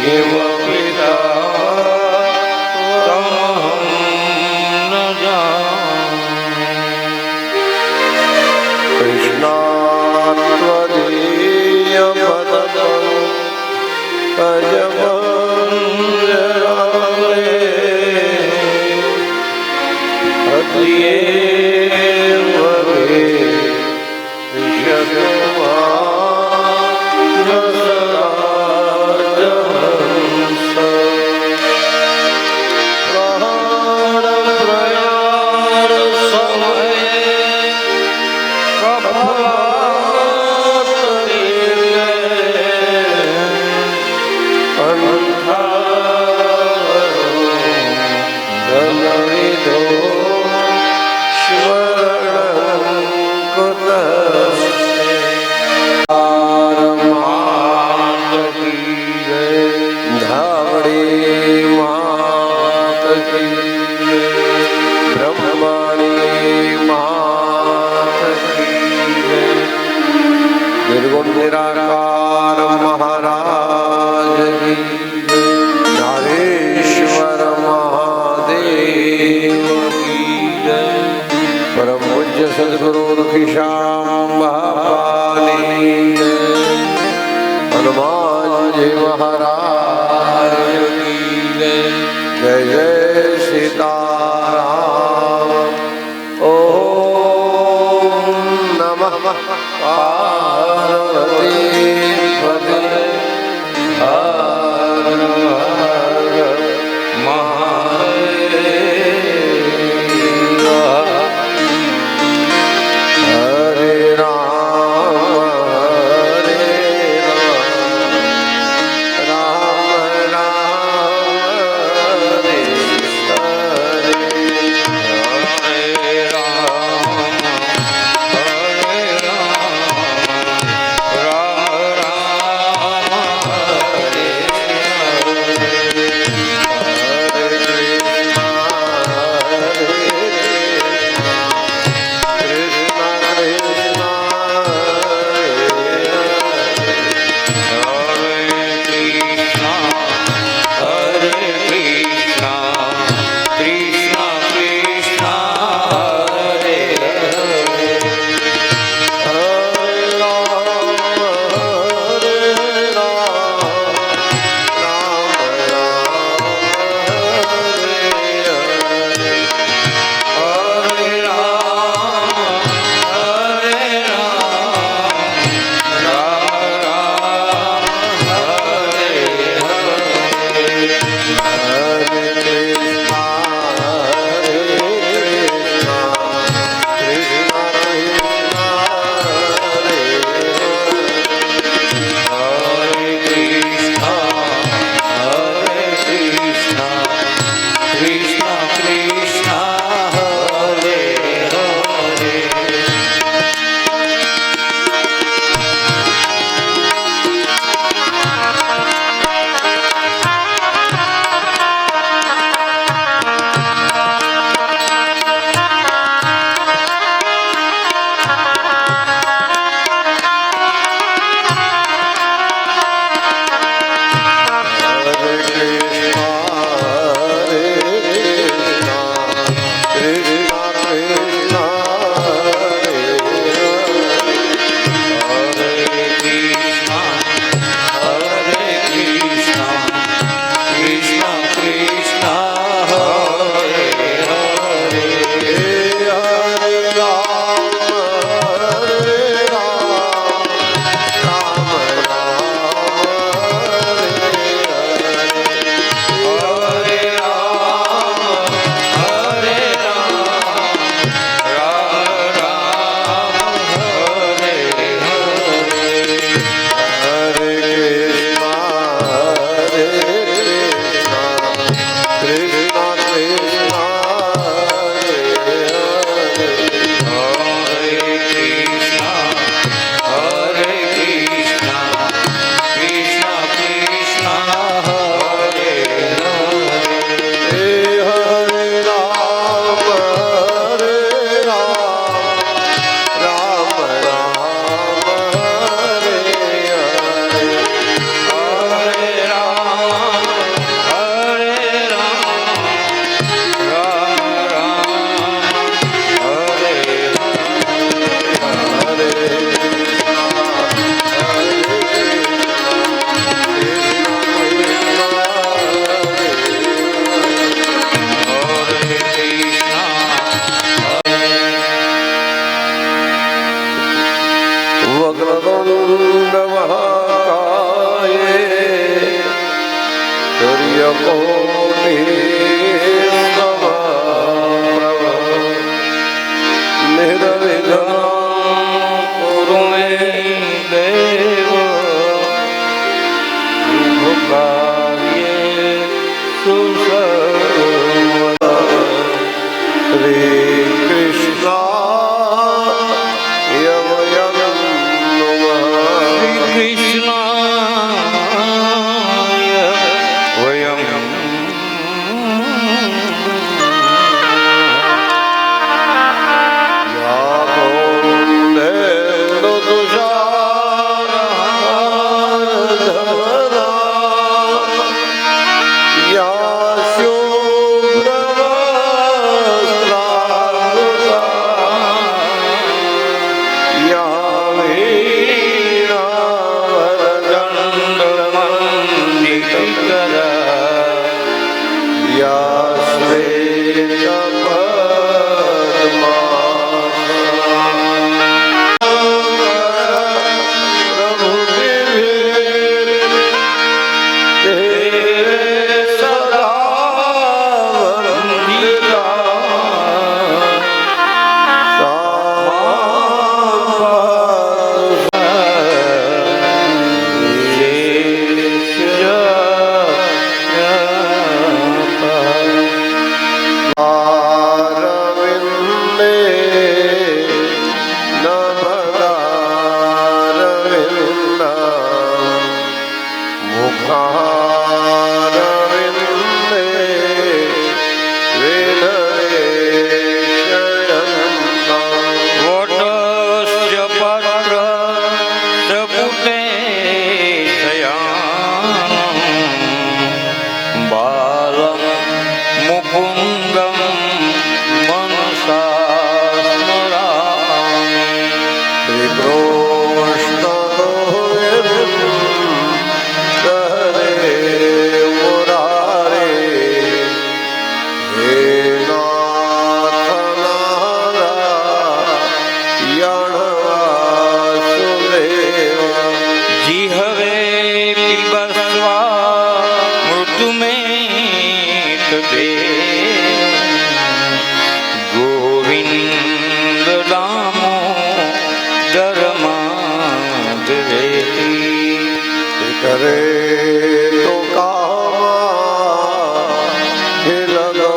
किम पिता तमहं न जाने। कृष्णात्वदीयपदं अजमञ्जरामे अद्येव मे विशतमानसराजहंस प्राणप्रयाण समये कफातरीले अंधारो धनविदो स्वर्णं कुतस्ते। मात की जय, धावड़ी मात की जय, ब्रह्मणी मात की जय, निर्गुण निराकार महाराज की जय, नारेश्वर महादेव की जय, परम पूज्य सद्गुरु ऋषिश्याम महापानी जय, हनुमान जी महाराज की जय। जय जय सीताराम। ओम नमः पार्वती पते हर हर महादेव। हरे राम हरे राम राम सूर्यकोटि समप्रभ निर्विघ्नं कुरु मे देव शुभकार्येषु सर्वदा। श्री कृष्णाय वयं नमः। श्री कृष्णाय वयं या कौन्तेयो तुषारहारधवला या शुभ्रवस्त्रावृता या वीणावरदण्डमण्डितकरा या करे तो कामा हिलनो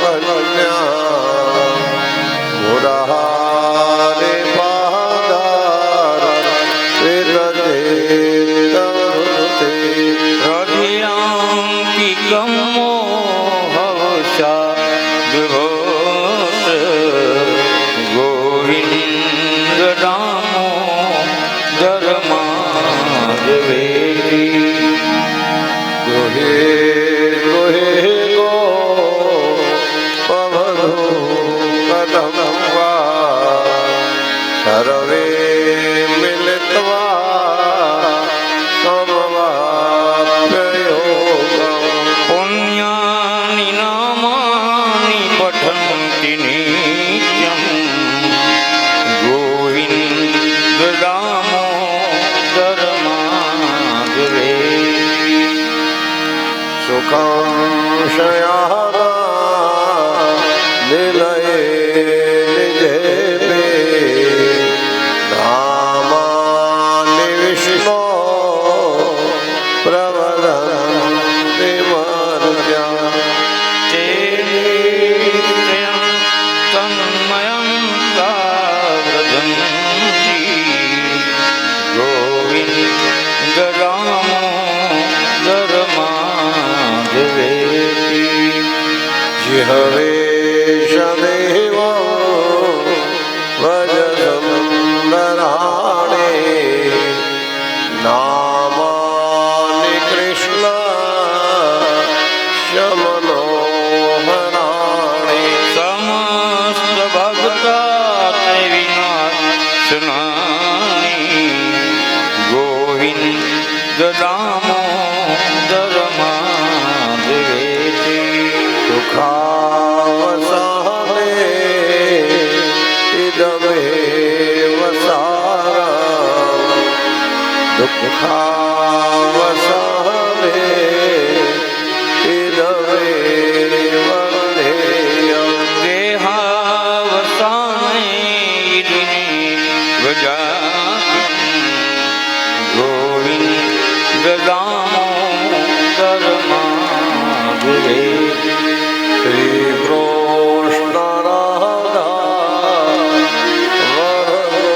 बगल्या मुरारे पादार विरजे तरुते रघियां की कमो हवसा विभोष गोविंद रामो धर्मा गोहे गोहे गो पवनो कदम्वा सर्वे मिलित्वा समवाप्ययोगं पुण्यानि नामानि पठन्ति नित्यं गोविन्द दामो सुखं शयाना निलये निजेपे नामानि विष्णो प्रवदन्ति मर्त्या तेन तन्मयं व्रजन्ति गोविन्द रामो जिहवेश देव भजतं नराणे नामानि कृष्ण मनोहराणि समस्त भक्ता विनाशनानि गोविन्द दामोदर माधवेति सुखावसाने इदमेव सारम् दुःखावसाने દામોદર માધવે શ્રી કૃષ્ણ રાધા વરદોલેશા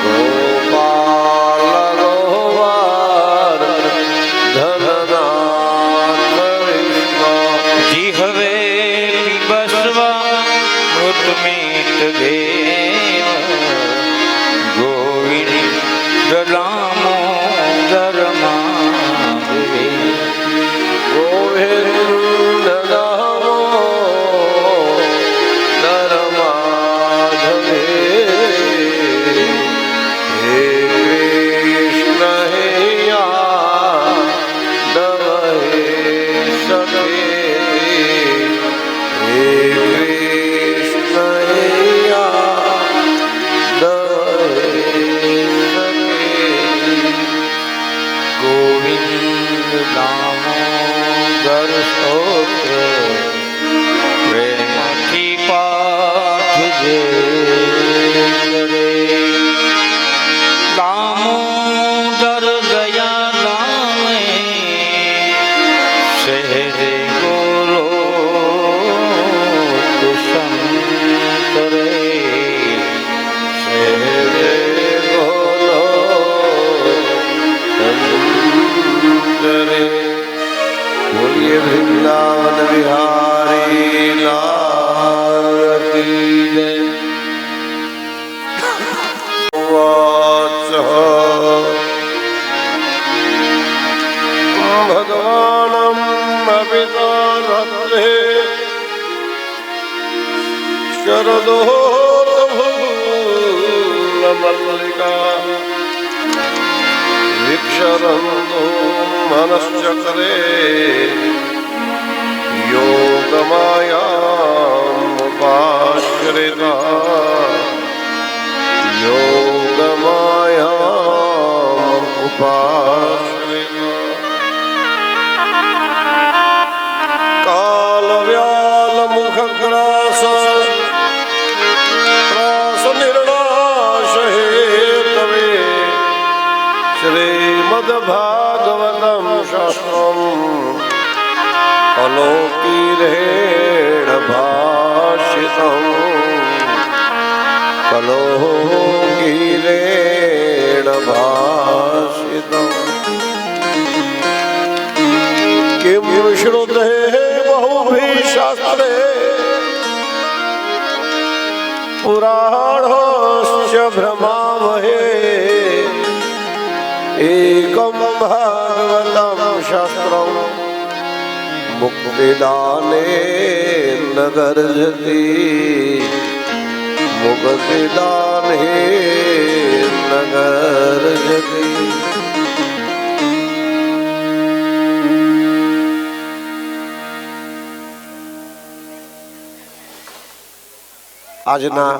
ગોપાલ ગોવાર ધનનાથ વિષ્ણુ જી હવે પીબસવા મૃત મીટ દેવ ગોવિંદ દામોદર માધવે ગોવિંદ દામોદર માધવે હે કૃષ્ણ હે યાદવ હે સખે હે કૃષ્ણ હે યાદવ હે ગોવિંદ દામોદર સ્તોત્ર પ્રેમથી પાઠજે કરે દામોદર દયા દામે શહેરે ગોરો તુષંતરે શહેરે ગોરો બોલીએ વૃંદાવન વિહારી લાલ કી જય ભગવાનમ અપિતારત્રે શરદો મલ્લિકા વિક્ષરંતો મનશ્ચક્રે યોગમાયામ ઉપાશ્રિતા કાલવ્યાલ મુખગ્રાસ ત્રાસ નિર્ણાશ હેતવે શ્રીમદ ભાગવતમ શાસ્ત્રમ અલોકીરેણ ભાષિતમ અલોકીરેણ ભાષિતમ કિમ શ્રુતે બહુભિઃ શાસ્ત્રે પુરાણશ્ચ ભ્રમામહે એકમ ભાગવતમ શાસ્ત્રમ મુક્તિદાને નગર્જતી મુક્તિદાને નગર્જતી આજના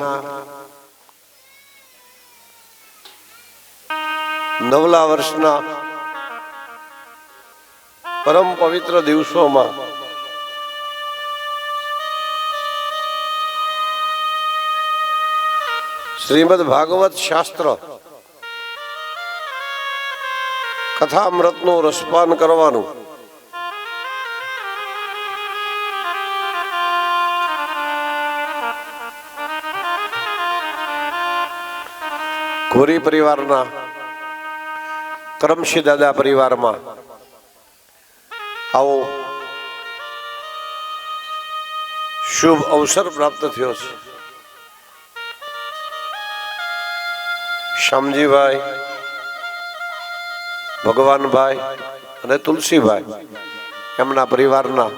નવલા વર્ષના પરમ પવિત્ર દિવસોમાં શ્રીમદ ભાગવત શાસ્ત્ર કથામૃતનું રસપાન કરવાનું ગોરી પરિવારના કરમશી દાદા પરિવારમાં આવો શુભ અવસર પ્રાપ્ત થયો છે. શ્યામજીભાઈ, ભગવાનભાઈ અને તુલસીભાઈ એમના પરિવારના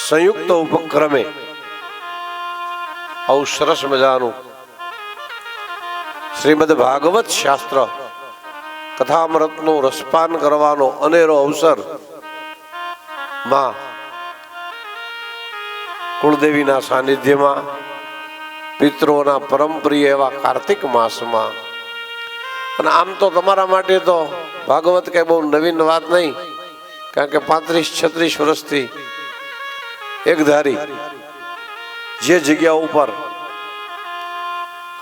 સંયુક્ત ઉપક્રમે આવું સરસ મજાનું શ્રીમદ ભાગવત શાસ્ત્ર કથામૃતનું રસપાન કરવાનો અનેરો અવસર માં કુળદેવીના સાનિધ્યમાં પિતૃઓના પરમ પ્રિય એવા કાર્તિક માસમાં. અને આમ તો તમારા માટે તો ભાગવત કઈ બહુ નવીન વાત નહીં, કારણ કે 35-36 વર્ષથી એક ધારી જે જગ્યા ઉપર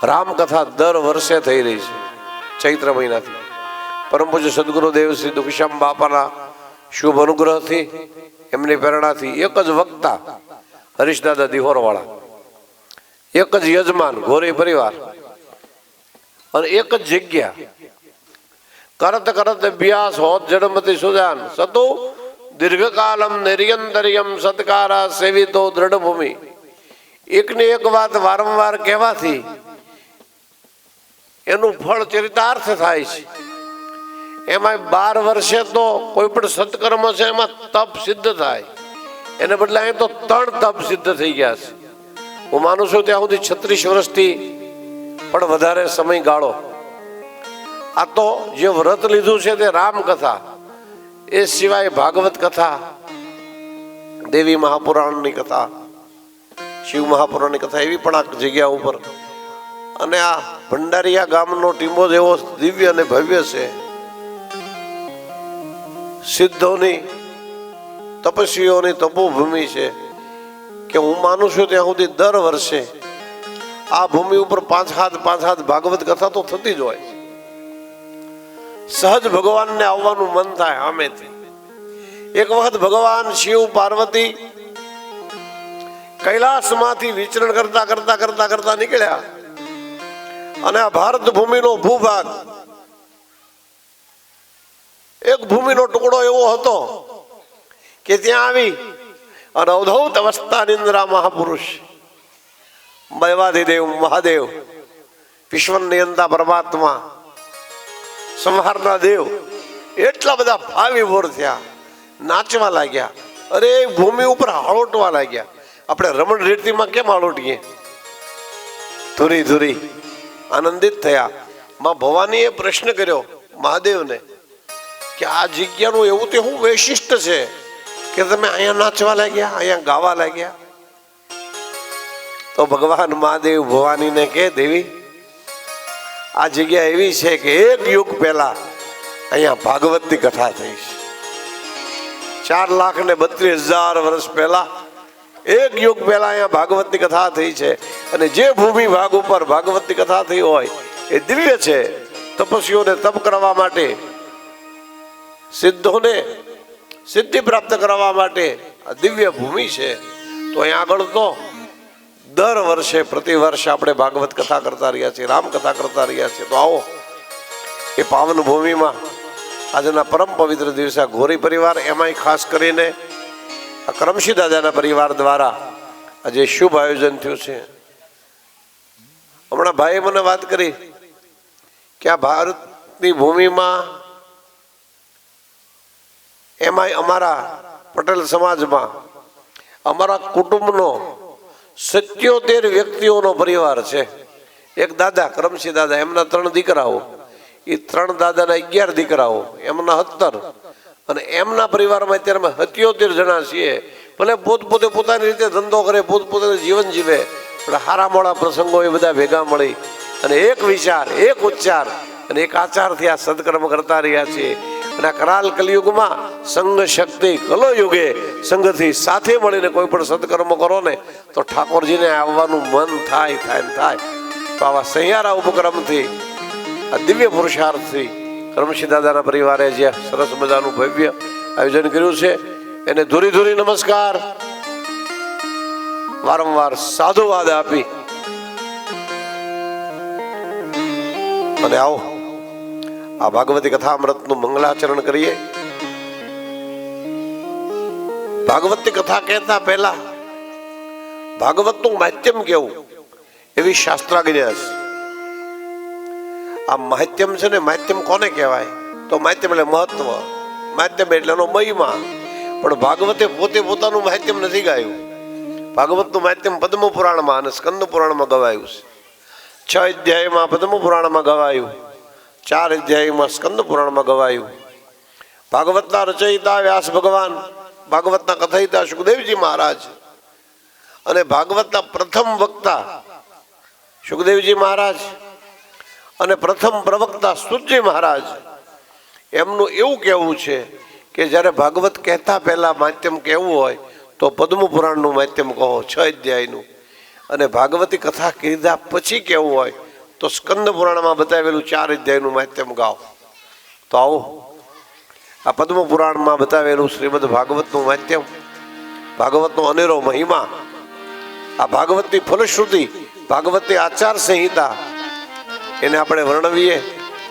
રામકથા દર વર્ષે થઈ રહી છે ચૈત્ર મહિનાથી. પરમ પૂજ્ય સદગુરુદેવ શ્રી દુખશ્યામ બાપાના શુભ અનુગ્રહથી, એમની પ્રેરણાથી એક જ વક્તા હરીશદાદા દિહોરવાળા, એક જ યજમાન ગોરી પરિવાર અને એક જ જગ્યા કરત કરત અભ્યાસ હોત જડમતી સુજાન સતુ દીર્ઘકાલમ નિર્યંતરિયમ સત્કારા સેવિતો દ્રઢ ભૂમિ. એકની એક વાત વારંવાર કહેવાથી એનું ફળ ચરિતાર્થ થાય છે. એમાં 12 વર્ષે તો કોઈ પણ સત્કર્મ છે એમાં તપ સિદ્ધ થાય, એને બદલે અહીં તો 3 તપ સિદ્ધ થઈ ગયા છે. હું માનું છું ત્યાં સુધી 36 વર્ષથી પણ વધારે સમયગાળો. આ તો જે વ્રત લીધું છે તે રામકથા, એ સિવાય ભાગવત કથા, દેવી મહાપુરાણની કથા, શિવ મહાપુરાણની કથા, એવી પણ આ જગ્યા ઉપર. અને આ ભંડારીયા ગામનો ટીંબો જેવો દિવ્ય અને ભવ્ય છે. સિદ્ધોની તપસ્વીઓની તપોભૂમિ છે કે હું માનું છું ત્યાં સુધી દર વર્ષે આ ભૂમિ ઉપર 5 હાથ ભાગવત કથા તો થતી જ હોય. સહજ ભગવાનને આવવાનું મન થાય આમેથી. એક વખત ભગવાન શિવ પાર્વતી કૈલાસમાંથી વિચરણ કરતા નીકળ્યા અને આ ભારત ભૂમિનો ભૂભાગ, એક ભૂમિનો ટુકડો એવો હતો કે ત્યાં આવી અને અવધૂત અવસ્થા નિંદ્રા મહાપુરુષ દેવાધિદેવ મહાદેવ, વિશ્વ નિયંતા પરમાત્મા, સંહારના દેવ એટલા બધા ભાવિભોર થયા, નાચવા લાગ્યા. અરે ભૂમિ ઉપર હાળોટવા લાગ્યા. આપણે રમણ રેતીમાં કેમ હાળોટીએ, ધુરી ધુરી આનંદિત થયા. માં ભવાનીએ પ્રશ્ન કર્યો મહાદેવને કે આ જગ્યાનું એવું તે શું વૈશિષ્ટ છે કે તમે અહીંયા નાચવા લાગ્યા, અહીંયા ગાવા લાગ્યા? તો ભગવાન મહાદેવ ભવાનીને કે દેવી, આ જગ્યા એવી છે કે 1 યુગ પહેલા અહીંયા ભાગવતની કથા થઈ છે. 4,32,000 વર્ષ પહેલા 1 યુગ પહેલા અહીંયા ભાગવતની કથા થઈ છે. અને જે ભૂમિ ભાગ ઉપર ભાગવતની કથા થઈ હોય એ દિવ્ય છે. તપસ્વીઓને તપ કરવા માટે, સિદ્ધોને સિદ્ધિ પ્રાપ્ત કરવા માટે આ દિવ્ય ભૂમિ છે. તો અહીંયા આગળ તો દર વર્ષે પ્રતિવર્ષ આપણે ભાગવત કથા કરતા રહ્યા છીએ, રામકથા કરતા રહ્યા છીએ. તો આવો એ પાવન ભૂમિમાં આજના પરમ પવિત્ર દિવસે ગોરી પરિવાર, એમાંય ખાસ કરીને આ કરમશી દાદાના પરિવાર દ્વારા આજે શુભ આયોજન થયું છે. હમણાં ભાઈએ મને વાત કરી કે આ ભારતની ભૂમિમાં, એમાંય અમારા પટેલ સમાજમાં અમારા કુટુંબનો 77 વ્યક્તિઓનો પરિવાર છે. એક દાદા કરમશી દાદા, એમના 3 દીકરાઓ, એ 3 દાદાના 11 દીકરાઓ, એમના 17, અને એમના પરિવારમાં અત્યારે 77 જણા છીએ. ભલે પોતપોતે પોતાની રીતે ધંધો કરે, પોતપોતાનું જીવન જીવે, પણ હારા મોડા પ્રસંગો એ બધા ભેગા મળી અને એક વિચાર, એક ઉચ્ચાર અને એક આચારથી આ સત્કર્મ કરતા રહ્યા છીએ. અને આ કરાલ કલયુગમાં સંઘ શક્તિ, કલો યુગે સંઘથી સાથે મળીને કોઈ પણ સત્કર્મ કરો ને તો ઠાકોરજીને આવવાનું મન થાય. તો આવા સહિયારા ઉપક્રમથી, આ દિવ્ય પુરુષાર્થથી કરમશી દાદાના પરિવારે જે સરસ મજાનું ભવ્ય આયોજન કર્યું છે એને ધૂરી નમસ્કાર, વારંવાર સાધુવાદ આપી અને આવો આ ભાગવતી કથામૃતનું મંગલાચરણ કરીએ. ભાગવતી કથા કહેતા પહેલા ભાગવતનું માધ્યમ કેવું એવી શાસ્ત્રાજ્ઞા છે. આ માધ્યમ છે ને, માધ્યમ કોને કહેવાય? તો માધ્યમ એટલે મહત્વ, માધ્યમ એટલે એનો મહિમા. પણ ભાગવતે પોતે પોતાનું માધ્યમ નથી ગાયું. ભાગવતનું માધ્યમ પદ્મ પુરાણમાં અને સ્કંદ પુરાણમાં ગવાયું છે. 6 અધ્યાયમાં પદ્મ પુરાણમાં ગવાયું, 4 અધ્યાયમાં સ્કંદ પુરાણમાં ગવાયું. ભાગવતના રચયિતા વ્યાસ ભગવાન, ભાગવતના કથયિતા સુખદેવજી મહારાજ અને ભાગવતના પ્રથમ વક્તા સુખદેવજી મહારાજ અને પ્રથમ પ્રવક્તા સુતજી મહારાજ, એમનું એવું કહેવું છે કે જ્યારે ભાગવત કહેતા પહેલા માધ્યમ કહેવું હોય તો પદ્મ પુરાણનું માધ્યમ કહો 6 અધ્યાયનું, અને ભાગવતી કથા કીધા પછી કહેવું હોય તો સ્કંદ પુરાણમાં બતાવેલું 4 અધ્યાયનું માધ્યમ ગાઓ. તો આવો આ પદ્મ પુરાણમાં બતાવેલું શ્રીમદ ભાગવતનું માધ્યમ, ભાગવતનો અનેરો મહિમા, આ ભાગવતની ફલશ્રુતિ, ભાગવતની આચાર સંહિતા એને આપણે વર્ણવીએ.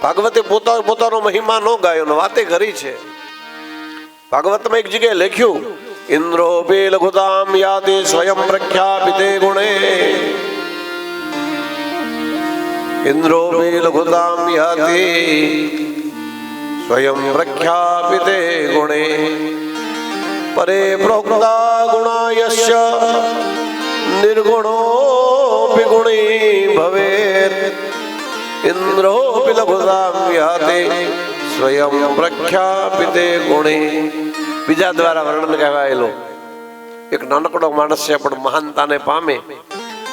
ભાગવતે પોતાનો મહિમા ન ગાયો ને વાતે કરી છે. ભાગવતમાં એક જગ્યાએ લખ્યું, ઇન્દ્રો બે લઘુતામ યાદે સ્વયં પ્રખ્યાપિતે ગુણે. ઇન્દ્રો બે લઘુતામ યાદે સ્વયં પ્રખ્યાપિતે ગુણે. પરે પ્રોક્તા ગુણાયસ્ય નિર્ગુણો વિગુણી ભવેત. ઇન્દ્રો લઘુતામ યાતે સ્વયં પ્રખ્યાપિતે ગુણે. બીજા દ્વારા વર્ણન કહેવાયેલો એક નાનકડો માણસ છે પણ મહાનતાને પામે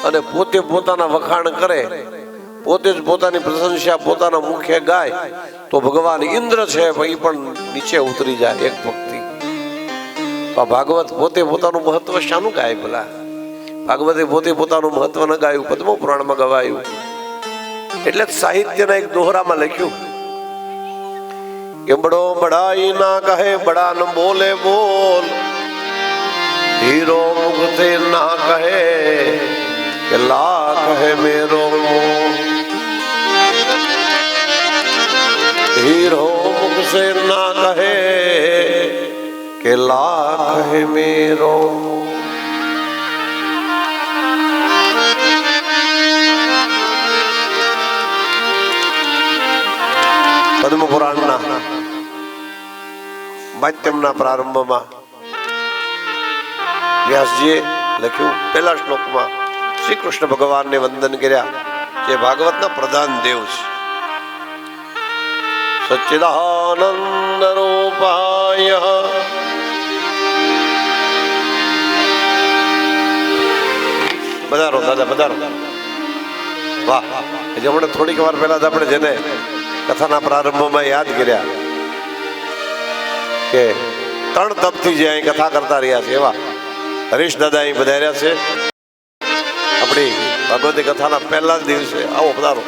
અને પોતે પોતાના વખાણ કરે, પોતે જ પોતાની પ્રશંસા પોતાના મુખે ગાય તો ભગવાન ઇન્દ્ર છે એ પણ નીચે ઉતરી જાય એક ભક્તિ. ભાગવત પોતે પોતાનું મહત્વ શાનું ગાય? ભલા ભાગવતે પોતે પોતાનું મહત્વ ન ગાયું, પદ્મ પુરાણમાં ગવાયું. એટલે સાહિત્યના એક દોહરામાં લખ્યું કે બડો બડાઈ ના કહે બડા ન બોલે બોલ, હીરો મુખતે ના કહે કે લાખ હે મેરો મોલ. હીરો મુખ से ना કહે કે લાખ હે મેરો. પદ્મ પુરાણના માધ્યમના પ્રારંભમાં વ્યાસજીએ લખ્યું, પહેલા શ્લોકમાં શ્રી કૃષ્ણ ભગવાનને વંદન કર્યા જે ભાગવતના પ્રધાન દેવ છે. સચ્ચિદાનંદ રૂપાય પધારો દાદા પધારો. વાહ, હજી હમણાં થોડીક વાર પહેલા જ આપણે જેને કથાના પ્રારંભમાં યાદ કર્યા કે 3 તપથી જે અહીં કથા કરતા રહ્યા છે એવા હરીશ દાદા અહીં પધાર્યા છે આપણી ભગવતી કથાના પહેલા જ દિવસે. આવો પધારો.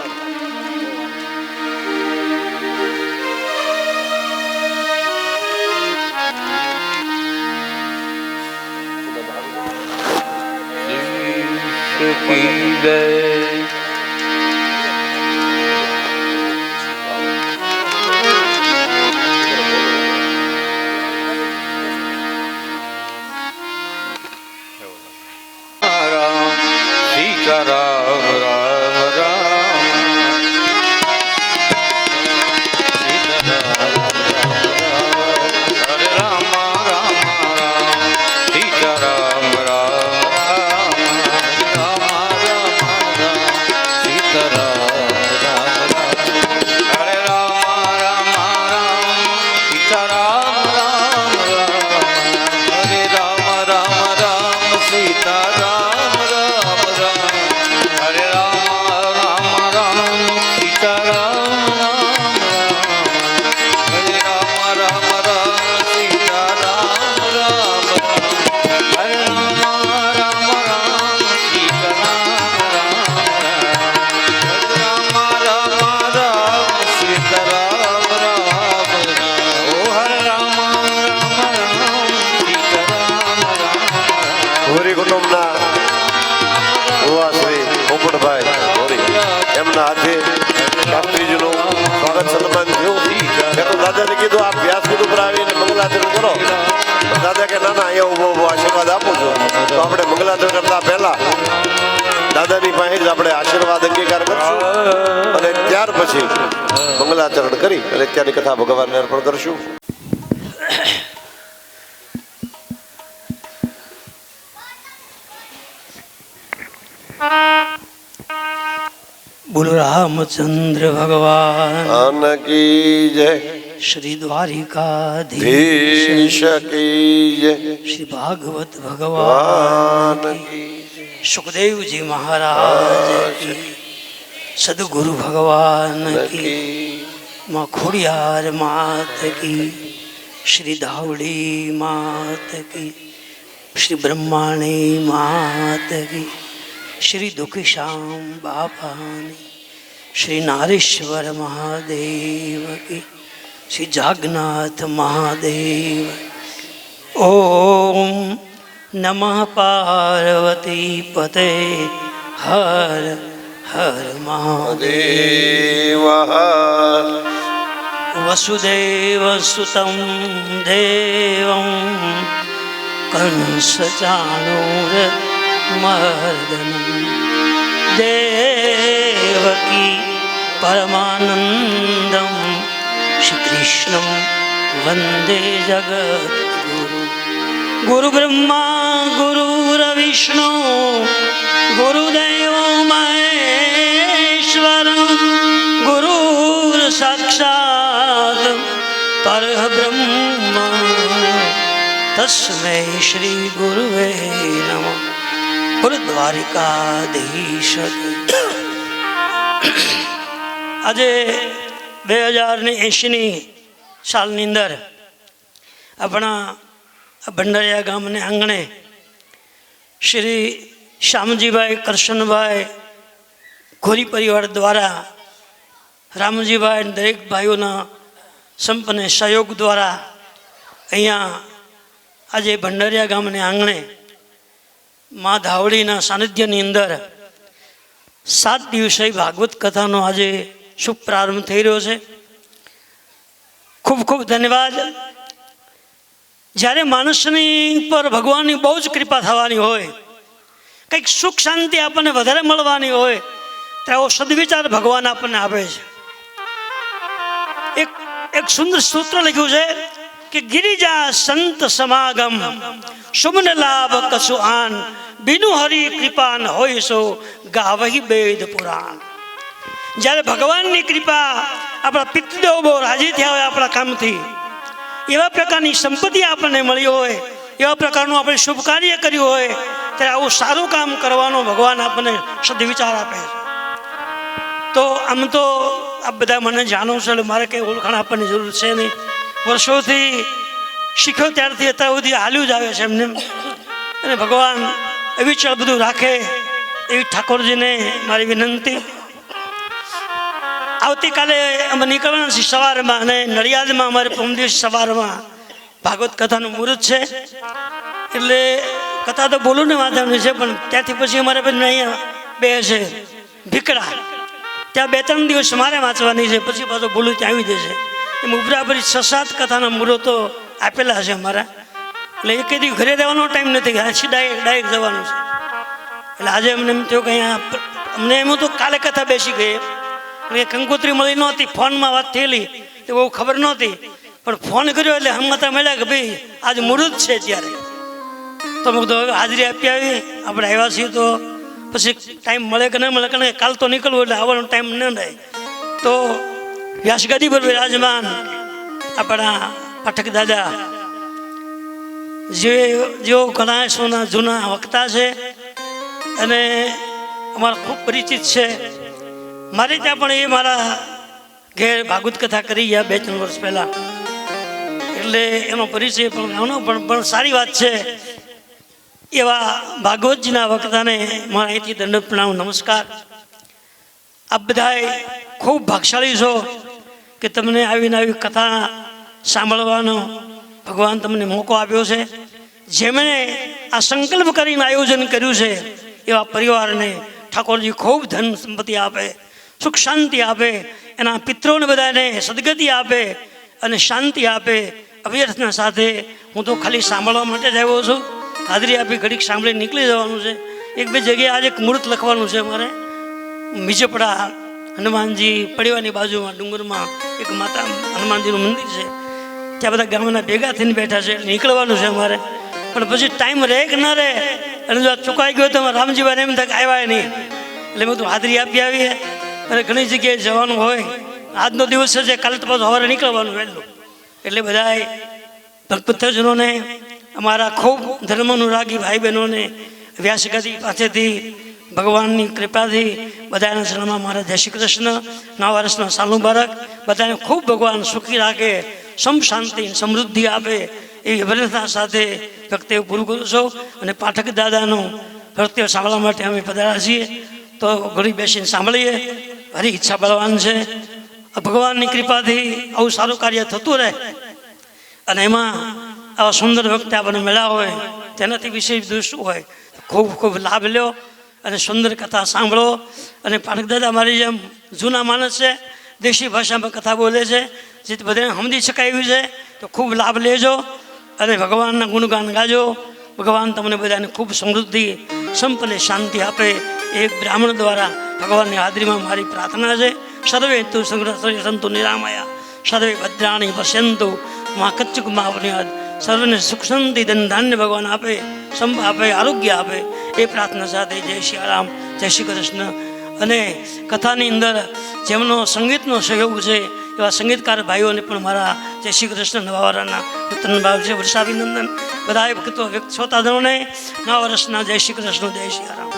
દાદાને કીધું આપ વ્યાસપીઠ ઉપર આવીને મંગલાચરણ કરો. દાદા કે ના ના અહીંયા ઉભો આશીર્વાદ આપું છું. તો આપણે મંગલાચરણ કરતા પહેલા દાદાની પાસે જ આપણે આશીર્વાદ અંગીકાર કરશું અને ત્યાર પછી મંગલાચરણ કરી અને ત્યાંની કથા ભગવાનને અર્પણ કરશું. બોલો રામચંદ્ર ભગવાન કી જય. શ્રી દ્વારિકાધીશ કી જય. શ્રી ભાગવત ભગવાન સુખદેવજી મહારાજ કી, સદગુરુ ભગવાન કી, માં ખોડિયાર માત કી, શ્રી ધાવડી માત કી, શ્રી બ્રહ્માણી માત કી, શ્રી દુખીશ્યામ બાપાની, શ્રી નારેશ્વર મહાદેવ કી, શ્રી જાગનાથ મહાદેવ. ઓમ નમઃ પાર્વતી પતે હર હર મહાદેવ. દેવ વસુદેવ સુતમ દેવમ કંસ ચાણૂર મર્દનમ દેવકી પરમાનંદમ શ્રી કૃષ્ણમ વંદે જગદ્ગુરુ. ગુરુ બ્રહ્મા ગુરુર્વિષ્ણુ ગુરુદેવ મહેશ્વર ગુરુર સાક્ષાત પરબ્રહ્મ તસ્મૈ શ્રી ગુરુવે નમઃ. બોલો દ્વારિકાધીશ. આજે 2080ની સાલની અંદર આપણા ભંડારિયા ગામને આંગણે શ્રી શ્યામજીભાઈ કરશનભાઈ ઘોરી પરિવાર દ્વારા રામજીભાઈ અને દરેક ભાઈઓના સંપન્ન સહયોગ દ્વારા અહીંયા આજે ભંડારિયા ગામને આંગણે મા ધાવડીના સાનિધ્યની અંદર 7 દિવસીય ભાગવત કથાનો આજે શુભ પ્રારંભ થઈ રહ્યો છે. ખૂબ ખૂબ ધન્યવાદ. જ્યારે માણસની પર ભગવાનની બહુ જ કૃપા થવાની હોય, કંઈક સુખ શાંતિ આપણને વધારે મળવાની હોય, ત્યારે સદવિચાર ભગવાન આપણને આપે છે. એક સુંદર સૂત્ર લખ્યું છે કે ગિરિજા સંત સમાગમ શુભન લાભ કસુ આન બિનુ હરિ કૃપાન હોય સો ગાવહી વેદ પુરાણ. જ્યારે ભગવાનની કૃપા આપણા પિતૃદેવ બહુ રાજી થયા હોય આપણા કામથી, એવા પ્રકારની સંપત્તિ આપણને મળી હોય, એવા પ્રકારનું આપણે શુભ કાર્ય કર્યું હોય, ત્યારે આવું સારું કામ કરવાનો ભગવાન આપણને સદવિચાર આપે છે. તો આમ તો આ બધા મને જાણો છો એટલે મારે કંઈ ઓળખાણ આપવાની જરૂર છે નહીં. વર્ષોથી શીખ્યો ત્યારથી અત્યાર સુધી હાલ્યું જ આવે છે એમને. અને ભગવાન એવી ચળ બધું રાખે એવી ઠાકોરજીને મારી વિનંતી. આવતીકાલે અમે નીકળવાના છીએ સવારમાં, અને નડિયાદમાં અમારે 5 દિવસ સવારમાં ભાગવત કથાનું મુહૂર્ત છે. એટલે કથા તો બોલું ને વાંધા છે, પણ ત્યાંથી પછી અમારે અહીંયા બે છે ભીકડા, ત્યાં 2-3 દિવસ મારે વાંચવાની છે, પછી પાછું બોલું ત્યાં આવી જશે. એમ ઉપરાપરી 6-7 કથાના મુહૂર્તો આપેલા છે અમારા. એટલે એક દી ઘરે રહેવાનો ટાઈમ નથી, હાથી ડાયરેક્ટ જવાનું છે. એટલે આજે અમને એમ થયું કે અહીંયા અમને એમ તો કાલે કથા બેસી ગઈ, કંકોત્રી મળી નહોતી, ફોનમાં વાત થયેલી તો બહુ ખબર નહોતી, પણ ફોન કર્યો એટલે હમતા મળ્યા કે ભાઈ આજ મુહૂર્ત છે. ત્યારે તો મેં કીધું હવે હાજરી આપી આવી, આપણે આવ્યા છીએ તો પછી ટાઈમ મળે કે ન મળે, કારણ કે કાલ તો નીકળવું એટલે આવવાનો ટાઈમ ન રહે. તો વ્યાસગાદી પર વિરાજમાન આપણા પાઠક દાદા જેઓ ઘણા સોના જૂના વક્તા છે અને અમારા ખૂબ પરિચિત છે. મારે ત્યાં પણ એ મારા ઘેર ભાગવત કથા કરી ગયા 2-3 વર્ષ પહેલાં, એટલે એનો પરિચય પણ સારી વાત છે. એવા ભાગવતજીના વક્તાને મારા અહીંથી દંડ પ્રણામ નમસ્કાર. આપ બધાએ ખૂબ ભાગશાળી છો કે તમને આવીને આવી કથા સાંભળવાનો ભગવાન તમને મોકો આપ્યો છે. જેમણે આ સંકલ્પ કરીને આયોજન કર્યું છે એવા પરિવારને ઠાકોરજી ખૂબ ધન સંપત્તિ આપે, સુખ શાંતિ આપે, એના પિત્રોને બધાને સદગતિ આપે અને શાંતિ આપે. અભ્યર્થના સાથે હું તો ખાલી સાંભળવા માટે જ આવ્યો છું. હાજરી આપી ઘડીક સાંભળી નીકળી જવાનું છે. 1-2 જગ્યાએ આજે એક મુહૂર્ત લખવાનું છે અમારે. મીજપડા હનુમાનજી પડિયાની બાજુમાં ડુંગરમાં એક માતા હનુમાનજીનું મંદિર છે, ત્યાં બધા ગામના ભેગા થઈને બેઠા છે. નીકળવાનું છે અમારે, પણ પછી ટાઈમ રહે કે ન રહે, અને જો ચુકાઈ ગયો તો રામજીભાઈને એમ થાય કે આવ્યા નહીં. એટલે મેં તો હાજરી આપી આવીએ, અને ઘણી જગ્યાએ જવાનું હોય. આજનો દિવસ છે, કાલે તો પાછું સવારે નીકળવાનું વહેલું. એટલે બધાએ ભક્તજનોને, અમારા ખૂબ ધર્માનુરાગી ભાઈ બહેનોને વ્યાસગાદી પાસેથી ભગવાનની કૃપાથી બધાના જન્મમાં મારા જય શ્રી કૃષ્ણ, નવા વર્ષના સાલ મુબારક. બધાને ખૂબ ભગવાન સુખી રાખે, સમ શાંતિ સમૃદ્ધિ આપે એવી અભ્યર્થના સાથે વક્તવ્ય પૂરું કરું છું. અને પાઠક દાદાનું નૃત્ય સાંભળવા માટે અમે પધાર્યા છીએ, તો ઘડી બેસીને સાંભળીએ. હરી ઈચ્છા બળવાન છે. ભગવાનની કૃપાથી આવું સારું કાર્ય થતું રહે અને એમાં આવા સુંદર વખતે આપણને મળ્યા હોય તેનાથી વિશેષ બધું શું હોય. ખૂબ ખૂબ લાભ લ્યો અને સુંદર કથા સાંભળો. અને પાઠક દાદા મારી જેમ જૂના માણસ છે, દેશી ભાષામાં કથા બોલે છે, જે બધાને સમજી શકાય એવી છે. તો ખૂબ લાભ લેજો અને ભગવાનના ગુણગાન ગાજો. ભગવાન તમને બધાને ખૂબ સમૃદ્ધિ સંપન્ન શાંતિ આપે. એક બ્રાહ્મણ દ્વારા ભગવાનની હાજરીમાં મારી પ્રાર્થના છે. સર્વે તુ સંગ્રહ સંતુ નિરામયા સર્વે ભદ્રાણી પશ્યંતુ માં કચ્ચુક માવનિયાદ સર્વને સુખ શાંતિ ધન ધાન્ય ભગવાન આપે, સંપ આપે, આરોગ્ય આપે. એ પ્રાર્થના સાથે જય શ્રી રામ, જય શ્રી કૃષ્ણ. અને કથાની અંદર જેમનો સંગીતનો સહયોગ છે એવા સંગીતકાર ભાઈઓને પણ મારા જય શ્રી કૃષ્ણ. નવા વરાના નૂતન ભાવ છે, વર્ષાભિનંદન. બધાએ ભક્તો શ્રોતાજનોને નવા વર્ષના જય શ્રી કૃષ્ણ, જય શ્રી રામ.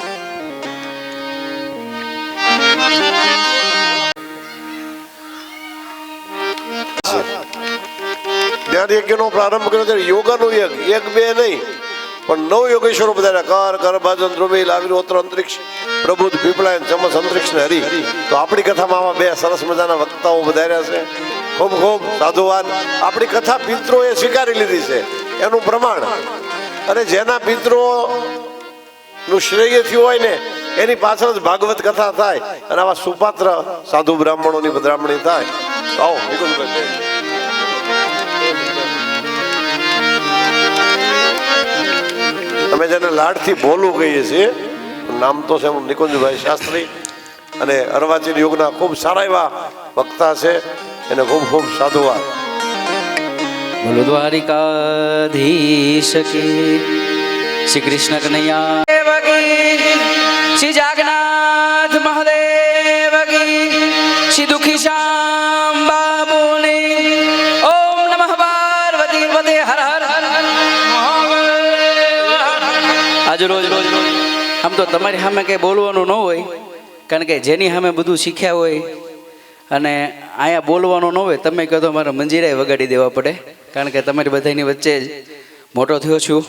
જ્ઞાન યજ્ઞનો પ્રારંભ કર્યો ત્યારે યોગાનો યજ્ઞ, એક બે નહીં પણ 9 યોગેશ્વરો બધા કર ભાજન ધ્રુવી લાગીરોત્ર અંતરિક્ષ પ્રબુદ્ધ પીપળાયન ચમસ અંતરિક્ષ ને હરી. તો આપણી કથામાં આવા બે સરસ મજાના વક્તાઓ વધાર્યા છે. ખૂબ ખૂબ સાધુવાન. આપણી કથા પિતૃઓએ સ્વીકારી લીધી છે એનું પ્રમાણ. અને જેના પિતૃઓ નું શ્રેય થયું હોય ને એની પાછળ જ ભાગવત કથા થાય અને આવા સુપાત્ર સાધુ બ્રાહ્મણોની પધરામણી થાય. આવો નિકુંજભાઈ. અમે જેને લાડથી ભોલું કહીએ છીએ, નામ તો છે નિકુંજભાઈ શાસ્ત્રી અને અર્વાચીન યુગના ખૂબ સારા એવા વક્તા છે. એને ખૂબ ખૂબ સાધુવાદ. બોલો દ્વારિકાધીશ કી શ્રી કૃષ્ણ કનૈયા શ્રી જાગન્નાથ મહાદેવ કી શ્રી દુખી શ્યામ બાબુની. ઓમ નમઃ પાર્વતી પતે હર હર હર હર મહાદેવ. આજ રોજ આમ તો તમારી સામે કઈ બોલવાનું ન હોય, કારણ કે જેની સામે બધું શીખ્યા હોય અને અહીંયા બોલવાનું ન હોય. તમે કહો તો મારા મંજીરાએ વગાડી દેવા પડે, કારણ કે તમારી બધાની વચ્ચે જ મોટો થયો છું,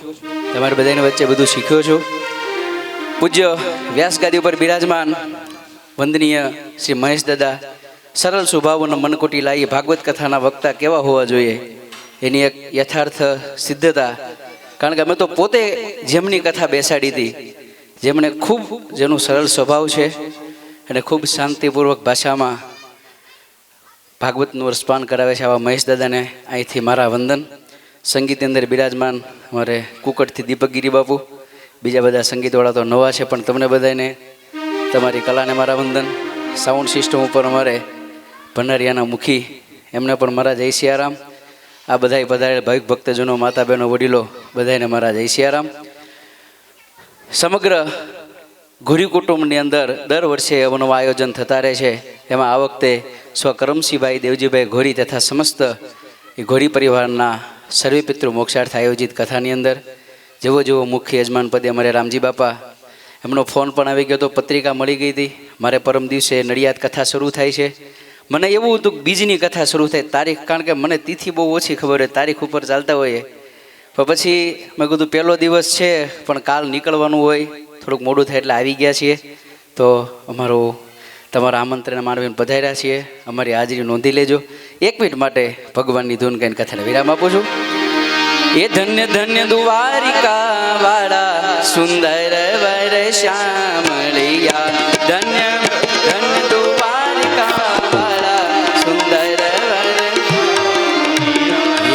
તમારી બધાની વચ્ચે બધું શીખ્યો છું. પૂજ્ય વ્યાસગાદી ઉપર બિરાજમાન વંદનીય શ્રી મહેશ દાદા સરળ સ્વભાવના મનકોટી લાવી ભાગવત કથાના વક્તા કેવા હોવા જોઈએ એની એક યથાર્થ સિદ્ધતા. કારણ કે અમે તો પોતે જેમની કથા બેસાડી હતી, જેમણે ખૂબ જેનું સરળ સ્વભાવ છે અને ખૂબ શાંતિપૂર્વક ભાષામાં ભાગવતનું રસપાન કરાવે છે, આવા મહેશ દાદાને અહીંથી મારા વંદન. સંગીતની અંદર બિરાજમાન અમારે કુકટથી દીપકગીરી બાપુ, બીજા બધા સંગીતવાળા તો નવા છે પણ તમને બધાને તમારી કલાને મારા વંદન. સાઉન્ડ સિસ્ટમ ઉપર અમારે ભંડારિયાના મુખી, એમને પણ મારા જય સિયારામ. આ બધા પધારેલ ભાવિક ભક્તજનો, માતા બહેનો, વડીલો બધાને મારા જય સિયારામ. સમગ્ર ઘોરી કુટુંબની અંદર દર વર્ષે અવનવા આયોજન થતા રહે છે. એમાં આ વખતે સ્વકરમસિંહભાઈ દેવજીભાઈ ઘોરી તથા સમસ્ત એ ઘોરી પરિવારના સર્વે પિતૃ મોક્ષાર્થ આયોજિત કથાની અંદર જેવો જેવો મુખ્ય યજમાન પદે અમારે રામજી બાપા, એમનો ફોન પણ આવી ગયો હતો, પત્રિકા મળી ગઈ હતી. મારે પરમ દિવસે નડિયાદ કથા શરૂ થાય છે. મને એવું હતું કે બીજની કથા શરૂ થાય તારીખ, કારણ કે મને તિથિ બહુ ઓછી ખબર હોય, તારીખ ઉપર ચાલતા હોઈએ. પણ પછી મેં કીધું પહેલો દિવસ છે પણ કાલ નીકળવાનું હોય, થોડુંક મોડું થાય એટલે આવી ગયા છીએ. તો અમારું તમારા આમંત્રણ માનવીને પધાર્યા છીએ, અમારી હાજરી નોંધી લેજો. 1 મિનિટ માટે ભગવાનની ધૂન કહીને કથાને વિરામ આપું છું. એ ધન્ય ધન્ય દ્વારિકા વાળા સુંદર વર શ્યામળિયા, ધન્ય ધન્ય દ્વારિકા વાળા સુંદર વર.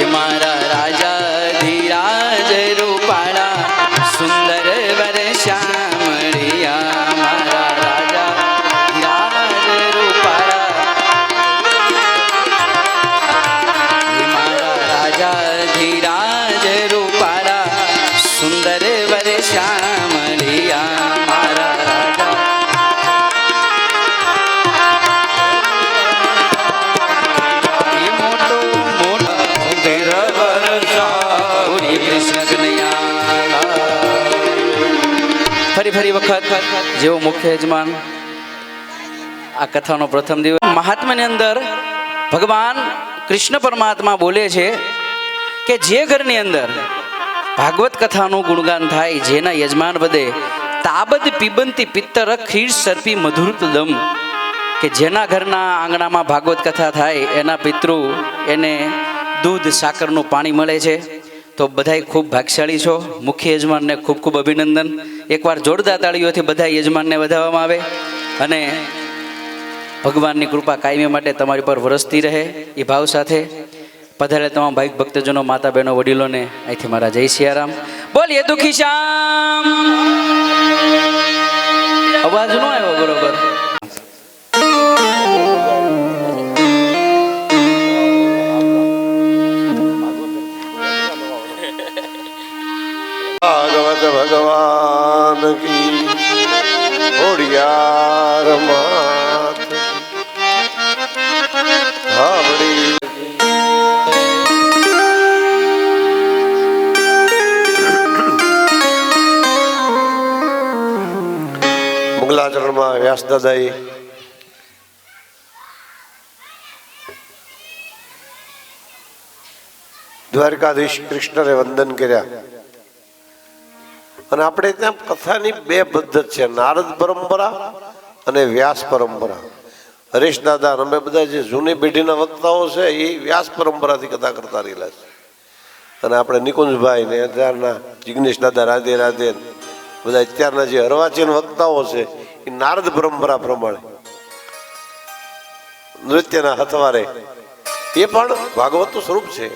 એ મારા રાજા ધીરાજ રૂપાળા સુંદર વર શ્યામળિયા, મારા રાજા ધીરાજ રૂપાળા. એ મારા રાજા ધીરાજ રૂપાળા સુંદર વર શ્યામળિયા, મારા રાજા. એ મોટો મોટો ભૈરવર શ્રી કૃષ્ણ કનૈયા. ફરી વખત જેવો મુખ્ય યજમાન આ કથાનો પ્રથમ દિવસ. મહાત્માની અંદર ભગવાન કૃષ્ણ પરમાત્મા બોલે છે કે જે ઘરની અંદર ભાગવત કથાનું ગુણગાન થાય, જેના યજમાન પદે તાબદ પીબંતી પિત્તર ખીર સર્પી મધુરત દમ, કે જેના ઘરના આંગણામાં ભાગવત કથા થાય એના પિતૃ એને દૂધ સાકરનું પાણી મળે છે. તો બધાય ખૂબ ભાગ્યશાળી છો. મુખ્ય યજમાનને ખૂબ ખૂબ અભિનંદન. એકવાર જોરદાર તાળીઓથી બધા યજમાનને વધાવવામાં આવે અને ભગવાનની કૃપા કાયમી માટે તમારી પર વરસતી રહે એ ભાવ સાથે પધારેલા તમામ ભાઈ ભક્તજનો, માતા બહેનો, વડીલોને અહીંથી મારા જય સિયારામ. બોલીએ દુખી શ્યામ. અવાજ ન આવ્યો બરોબર. ભાગવત ભગવાન કી હોડિયાર માત હાવડી. મંગલાચરણમાં વ્યાસદાદાએ દ્વારકાધીશ કૃષ્ણને વંદન કર્યા. અને આપણે ત્યાં કથાની બે પદ્ધત છે, નારદ પરંપરા અને વ્યાસ પરંપરા. હરીશ દાદા અમે બધા જે જૂની પેઢીના વક્તાઓ છે એ વ્યાસ પરંપરાથી કથા કરતા રહેલા છે. અને આપણે નિકુંજભાઈ ને અત્યારના જિગ્નેશ દાદા, રાધે રાધે, બધા અત્યારના જે અર્વાચીન વક્તાઓ છે એ નારદ પરંપરા પ્રમાણે નૃત્યના હથવારે એ પણ ભાગવતનું સ્વરૂપ છે.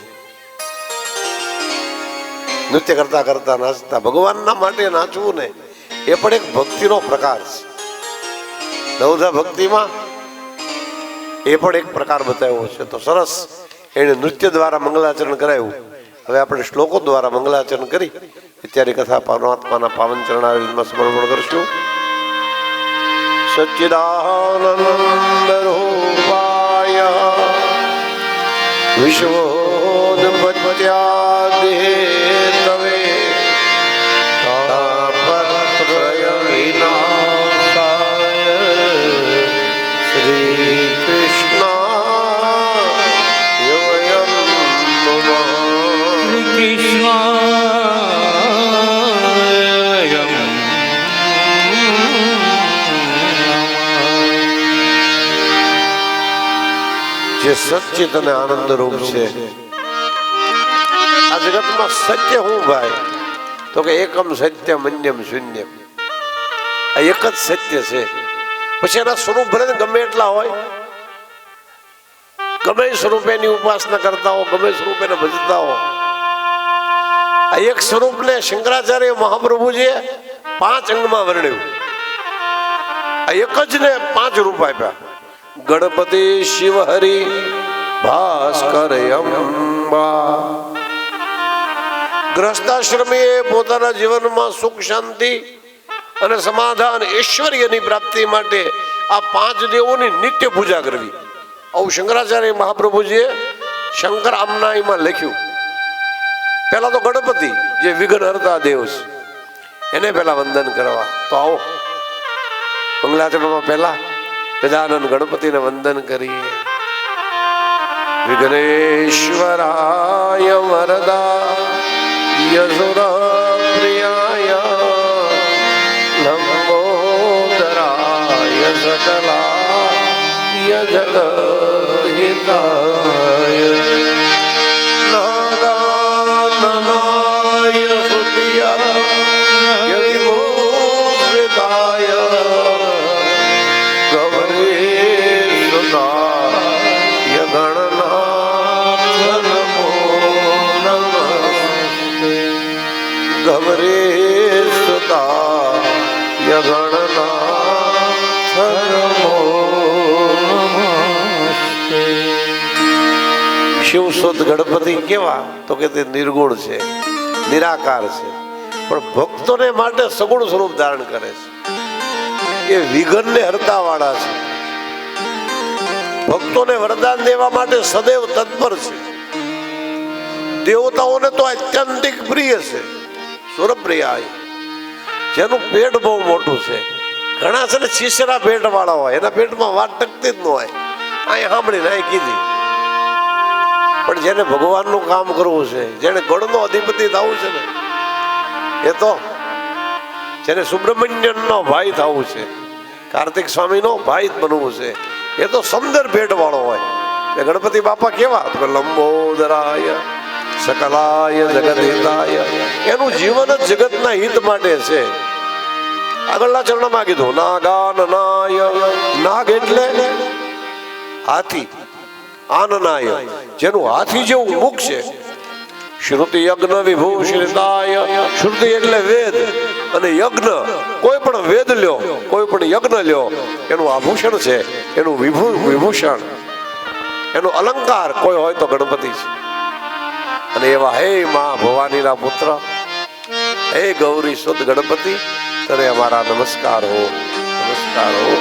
નૃત્ય કરતા કરતા નાચતા ભગવાનના માટે નાચવું ને એ પણ એક ભક્તિનો પ્રકાર છે. નવધા ભક્તિમાં એ પણ એક પ્રકાર બતાવ્યો છે. તો સરસ એને નૃત્ય દ્વારા મંગલાચરણ કરાયું. હવે આપણે શ્લોકો દ્વારા મંગલાચરણ કરી અત્યારે કથા પરમાત્માના પાવન ચરણારવિંદમાં સમર્પણ કરશું. સચ્ચિદાનંદ રૂપાય વિશ્વોદપત્યાદિ તવે તાપત્રય વિનાશાય શ્રી કૃષ્ણાય વયં નમઃ. જે સચ્ચિત અને આનંદ રૂપ છે. આ જગતમાં સત્ય હું ભાઈ? તો કે એકમ સત્ય મન્યમ શૂન્યમ. આ એક જ સત્ય છે. પછી એના સ્વરૂપ ભલે ગમે એટલા હોય, ગમે સ્વરૂપે એની ઉપાસના કરતા હો, ગમે સ્વરૂપે એને ભજતા હો, આ એક સ્વરૂપને શંકરાચાર્ય મહાપ્રભુજીએ 5 અંગમાં વર્ણ્યું. આ એક જ ને 5 રૂપ આપ્યા. ગણપતિ, શિવ, હરિ, ભાસ્કર, અંબા. ગ્રસ્તાશ્રમીએ પોતાના જીવનમાં સુખ, શાંતિ અને સમાધાન, ઐશ્વર્યની પ્રાપ્તિ માટે આ 5 દેવોની નિત્ય પૂજા કરવી. આવું શંકરાચાર્ય મહાપ્રભુજીએ શંકર આમનાઈમાં લખ્યું. પહેલા તો ગણપતિ જે વિઘ્ન હરતા દેવ છે એને પહેલા વંદન કરવા. તો આવો મંગલાચરણમાં પહેલા ગજાનન ગણપતિને વંદન કરીએ. વિઘ્નેશ્વરાય વરદા યસુર પ્રિયાય લંબોદરાય સકલાય જગદ્હિતાય નાગાનનાય સુતિયાય વિભૂષિતાય ગૌરીસુતાય ગણનાથ નમો નમસ્તે. ગૌરીસુતાય ગણનાથ નમો નમસ્તે. શિવસુત ગણપતિ કેવા? તો કે તે નિર્ગુણ છે, નિરાકાર છે, પણ ભક્તોને માટે સગુણ સ્વરૂપ ધારણ કરે છે. એ વિઘ્નને હરતા વાળા છે. ભક્તોને વરદાન દેવા માટે સદૈવ તત્પર છે. દેવતાઓને તો અત્યંતિક પ્રિય છે. સુરપ્રિયાય, જેનું પેટ બહુ મોટું છે. ઘણા છે ને શિષ્યના પેટ વાળા હોય, એના પેટમાં વાત ટકતી જ ન હોય. અહીં સાંભળીને અહીં કીધી. પણ જેને ભગવાનનું કામ કરવું છે, જેને ગણનો અધિપતિ થવું છે ને, એ તો જેને સુબ્રમણ્યનનો ભાઈ થવું છે, કાર્તિક સ્વામીનો ભાઈ બનવું છે, એ તો સમદર ભેટ વાળો હોય. એ ગણપતિ બાપા કેવા? તો કે લંબોદરાય સકલાય જગદહિતાય. એનું જીવન જ જગતના હિત માટે છે. આગળના ચરણમાં કીધું નાગાનનાય. નાગ એટલે હાથી. આનનાય જેનું હાથી જેવું મુખ છે. શ્રુતિ યજ્ઞ વિભૂષિતાય. શ્રુતિ એટલે વેદ અને યજ્ઞ. કોઈ પણ વેદ લ્યો, કોઈ પણ યજ્ઞ લ્યો, એનું આભૂષણ છે, એનું વિભૂષણ, એનો અલંકાર કોઈ હોય તો ગણપતિ છે. અને એવા હે મા ભવાનીના પુત્ર, હે ગૌરી સુદ ગણપતિ, તને અમારા નમસ્કાર હો, નમસ્કાર હો.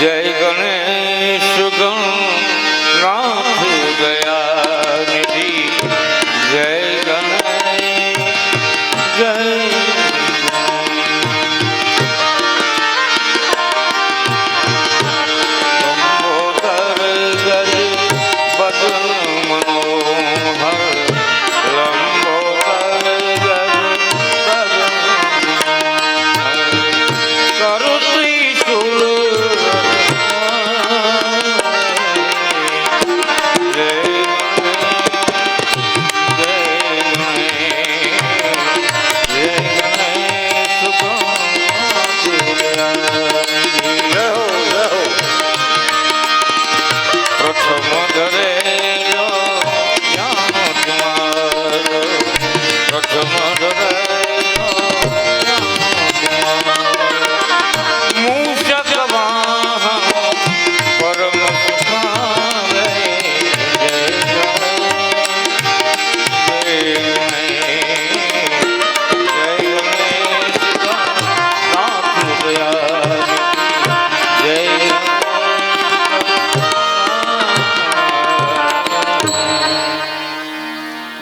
જય ગણેશ ગણનાથ દયા નિધિ. જય ગણેશ જય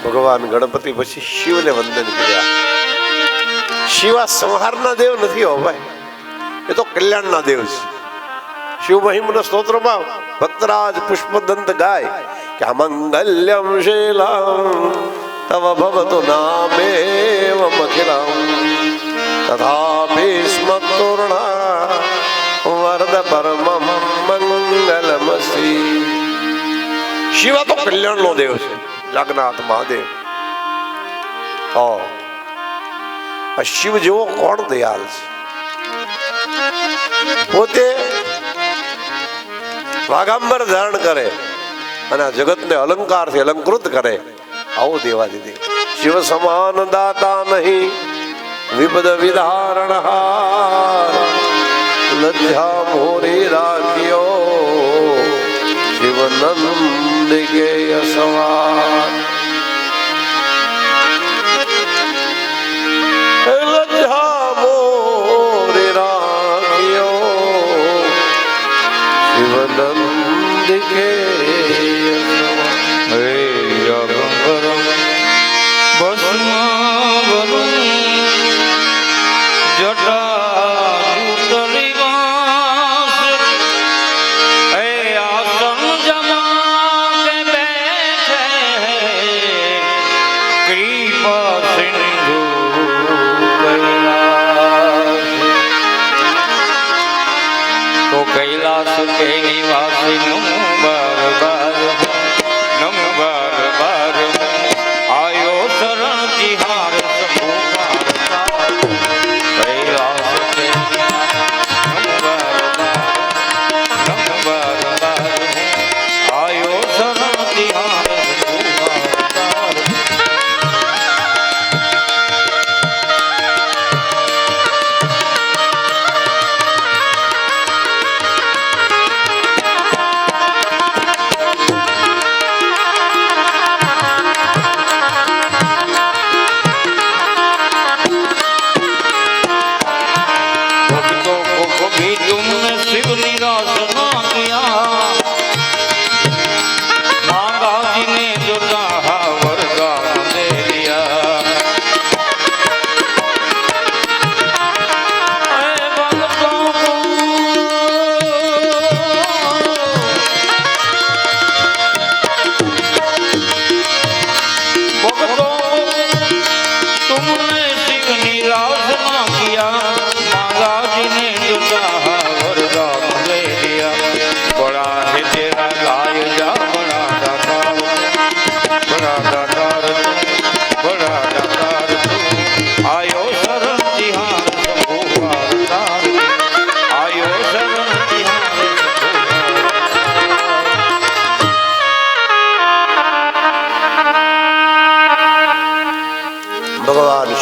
ભગવાન ગણપતિ પછી શિવને વંદન કર્યા. શિવ આ સંહારના દેવ નથી હો ભાઈ, એ તો કલ્યાણના દેવ છે. શિવ મહિમના સ્તોત્રમાં ભક્તરાજ પુષ્પદંત ગાય કે અમંગલ્યમ શીલમ તવ ભવતુ નામેવ મખિલમ તથાપિ સ્મતુર્ણા વરદ પરમમ મંગલમસી. શિવ તો કલ્યાણનો દેવ છે, જગન્નાથ મહાદેવ. શિવ જેવો કોણ દયાળ છે? પોતે વાઘાંબર ધારણ કરે અને આ જગતને અલંકારથી અલંકૃત કરે, આવો દેવાદિદેવ. શિવ સમાન દાતા નહીં વિપદ વિધારણ લજ્જા મોરી રાખ્યો શિવ નંદિકે સવાર. લજ્જા મોરી રાખ્યો શિવ નંદિકે કૈલાસ કે નિવાસી નું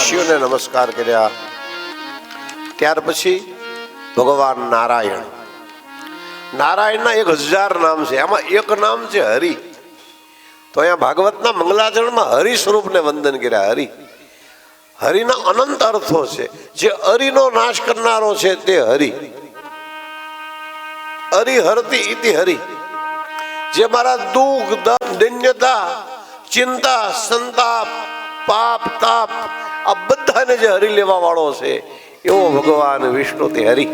શિવને નમસ્કાર કર્યા. ત્યાર પછી ભગવાન નારાયણ. નારાયણના 1000 નામ છે, એમાં એક નામ છે હરિ. તો અહીંયા ભાગવતના મંગલાચરણમાં હરિ સ્વરૂપને વંદન કર્યા. હરિના અનંત અર્થો છે. જે હરિનો નાશ કરનારો છે તે હરિ. હરિહરતી ઇતિ હરિ. જે મારા દુઃખ દૈન્યતા ચિંતા સંતાપ પાપ તાપ આ બધાને જે હરી લેવા વાળો છે એવો ભગવાન વિષ્ણુ તે હરિ.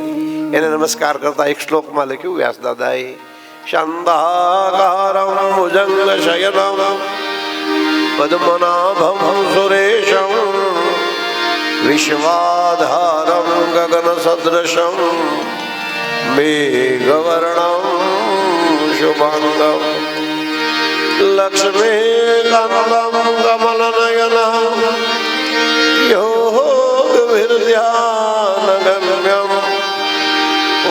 એને નમસ્કાર કરતા એક શ્લોકમાં લખ્યું વ્યાસ દાદાએ, શાંતાકારમ ભુજંગ શયનમ પદ્મનાભમ સુરેશમ વિશ્વાધારમ ગગન સદૃશમ મેઘવર્ણમ શુભાંગમ લક્ષ્મીકાંતમ કમલનયનમ યોગવિદ્યાનગમ્યમ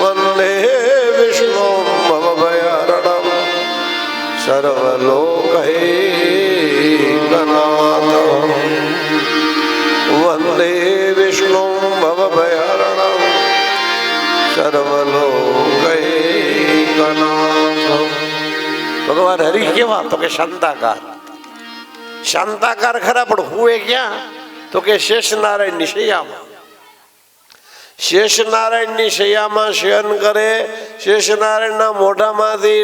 વંદે વિષ્ણું ભવભયહરણમ સર્વલોકૈકનાથમ વંદે વિષ્ણું ભવભયહરણમ સર્વલોકૈકનાથમ. ભગવાન હરિ કેવા? તો કે શાંતાકાર. શાંતાકાર ખરા, પણ હુએ ક્યાં? તો કે શેષનારાયણની શૈયામાં. શેષનારાયણની શૈયામાં શયન કરે. શેષનારાયણના મોઢામાંથી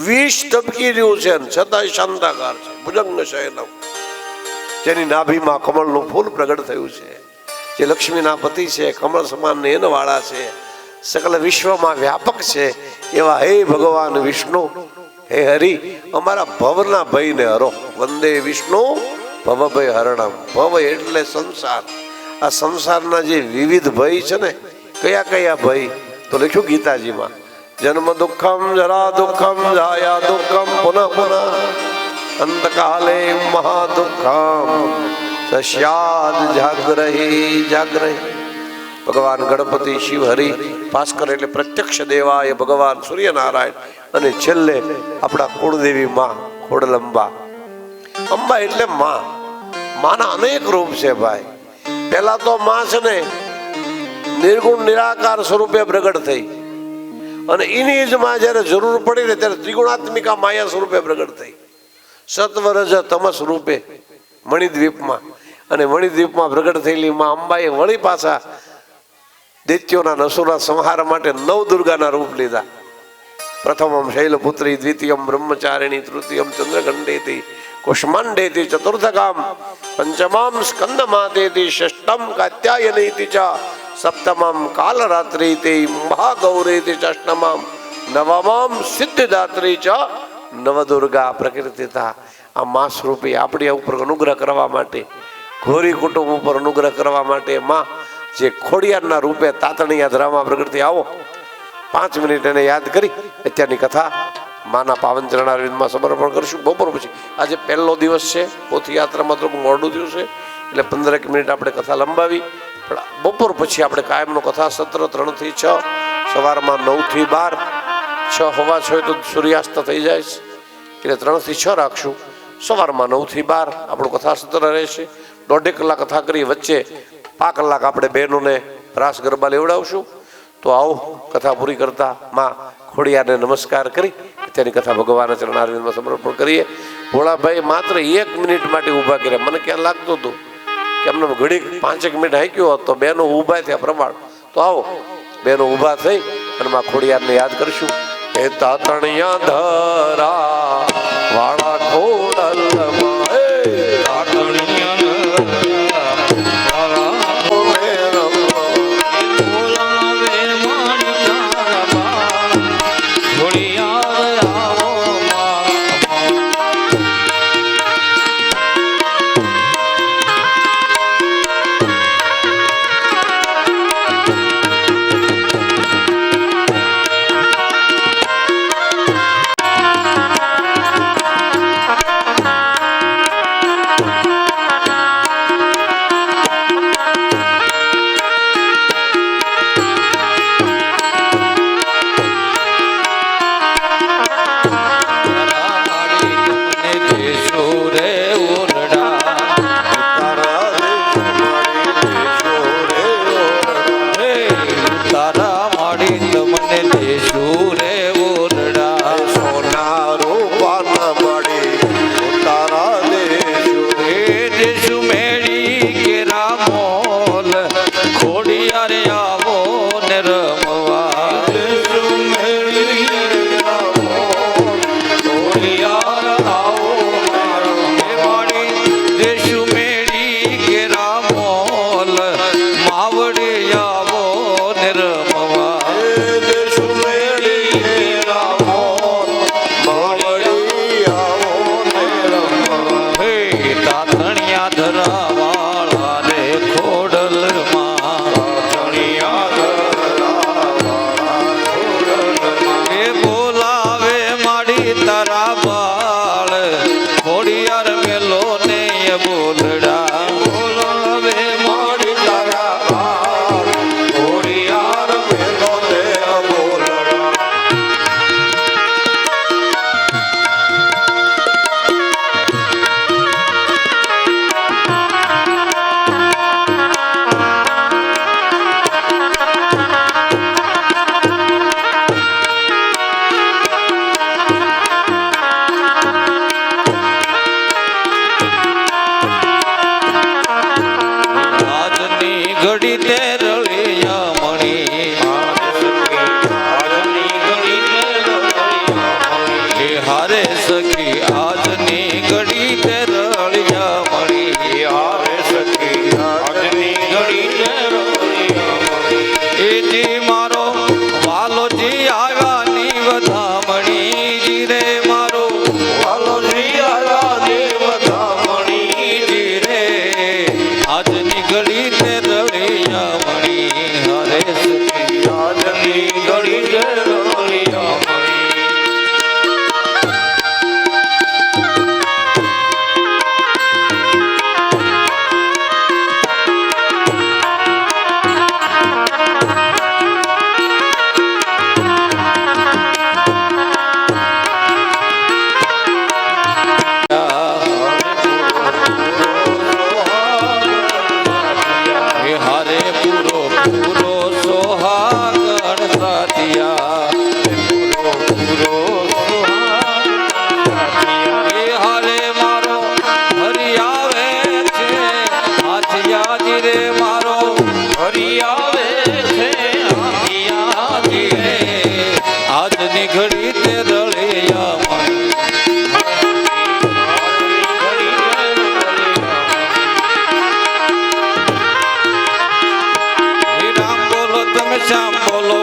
વિષ ટપકી રહ્યું છે, છતાંય શાંતાકાર છે. ભુજંગ શયનમ. જેની નાભીમાં કમળનું ફૂલ પ્રગટ થયું છે, જે લક્ષ્મીના પતિ છે, કમળ સમાન નયન વાળા છે, સકલ વિશ્વમાં વ્યાપક છે, એવા હે ભગવાન વિષ્ણુ, હે હરિ, અમારા ભવના ભયને હરો. વંદે વિષ્ણુ ભવ ભય હરણમ. ભવ એટલે સંસાર. આ સંસારના જે વિવિધ ભય છે ને, કયા કયા ભય? તો લખ્યું ગીતાજીમાં, જન્મ દુઃખમ જરા દુઃખમ જાયા દુઃખમ પુનઃ પુનઃ અંતકાલે મહાદુઃખમ સસ્યાદ જાગ્રહી જાગ્રહી. ભગવાન ગણપતિ શિવ હરિ ભાસ્કર એટલે પ્રત્યક્ષ દેવાય ભગવાન સૂર્યનારાયણ, અને છેલ્લે આપણા કુળદેવી માં ખોડલંબા. અંબા એટલે માં. માના અનેક રૂપ છે ભાઈ. પેલા તો માં છે ને નિર્ગુણ નિરાકાર સ્વરૂપે પ્રગટ થઈ, અને એની જ માં જયારે જરૂર પડી ને ત્યારે ત્રિગુણાત્મિકા માયા સ્વરૂપે પ્રગટ થઈ. સત્વરજ તમસ રૂપે મણિદ્વીપમાં. અને મણિદ્વીપમાં પ્રગટ થયેલી માં અંબાએ વળી પાછા દૈત્યોના નસુરા સંહાર માટે 9 દુર્ગાના રૂપ લીધા. પ્રથમમ શૈલપુત્રી, દ્વિતીયમ બ્રહ્મચારિણી, તૃતીયમ ચંદ્રગંડેતી, કુષ્માંડેતી, ચતુર્થકામ પંચમામ સ્કંદમાતેતી, ષષ્ઠમ કાત્યાયનીતિ ચ, સપ્તમમ કાલરાત્રીતિ, મહાગૌરીતિ ચ, અષ્ટમમ નવમમ સિદ્ધિદાત્રી ચ નવદુર્ગા પ્રકૃતિતા. આ માસ રૂપી આપણી ઉપર અનુગ્રહ કરવા માટે, ઘોરી કુટુંબ ઉપર અનુગ્રહ કરવા માટે માં જે ખોડિયારના રૂપે તાતણીયા ધરામાં પ્રગટ થઈ. આવો 5 મિનિટ એને યાદ કરી અત્યારની કથા માના પાવન ચરણારવિંદમાં સમર્પણ કરીશું. બપોર પછી આજે પહેલો દિવસ છે, પોથયાત્રામાં થોડુંક મોડું થયું છે, એટલે 15 મિનિટ આપણે કથા લંબાવી. પણ બપોર પછી આપણે કાયમનો કથા સત્ર 3 થી 6, સવારમાં 9 થી 12, 6 સવા 6 તો સૂર્યાસ્ત થઈ જાય છે, એટલે 3 થી 6 રાખશું. સવારમાં 9 થી 12 આપણું કથા સત્ર રહેશે. 1.5 કલાક કથા કરી, વચ્ચે 5 કલાક આપણે બહેનોને રાસ ગરબા લેવડાવશું. તો આવો કથા પૂરી કરતા માં ખોડિયાને નમસ્કાર કરી અત્યારની કથા ભગવાનના ચરણારવિંદમાં સમર્પણ કરીએ. ભોળાભાઈ માત્ર 1 મિનિટ માટે ઊભા કર્યા. મને ક્યાં લાગતું હતું કે અમને ઘડી 5 મિનિટ હાંક્યો હોત તો બહેનો ઊભા થયા પ્રમાણ. તો આવો બહેનો ઊભા થઈ અને માં ખોડિયારને યાદ કરશું. હે તાતણિયા ધરા વાળા ખોડલમાં, હારની ઘડી તે રળિયા રામ બોલો તમે શ્યામ બોલો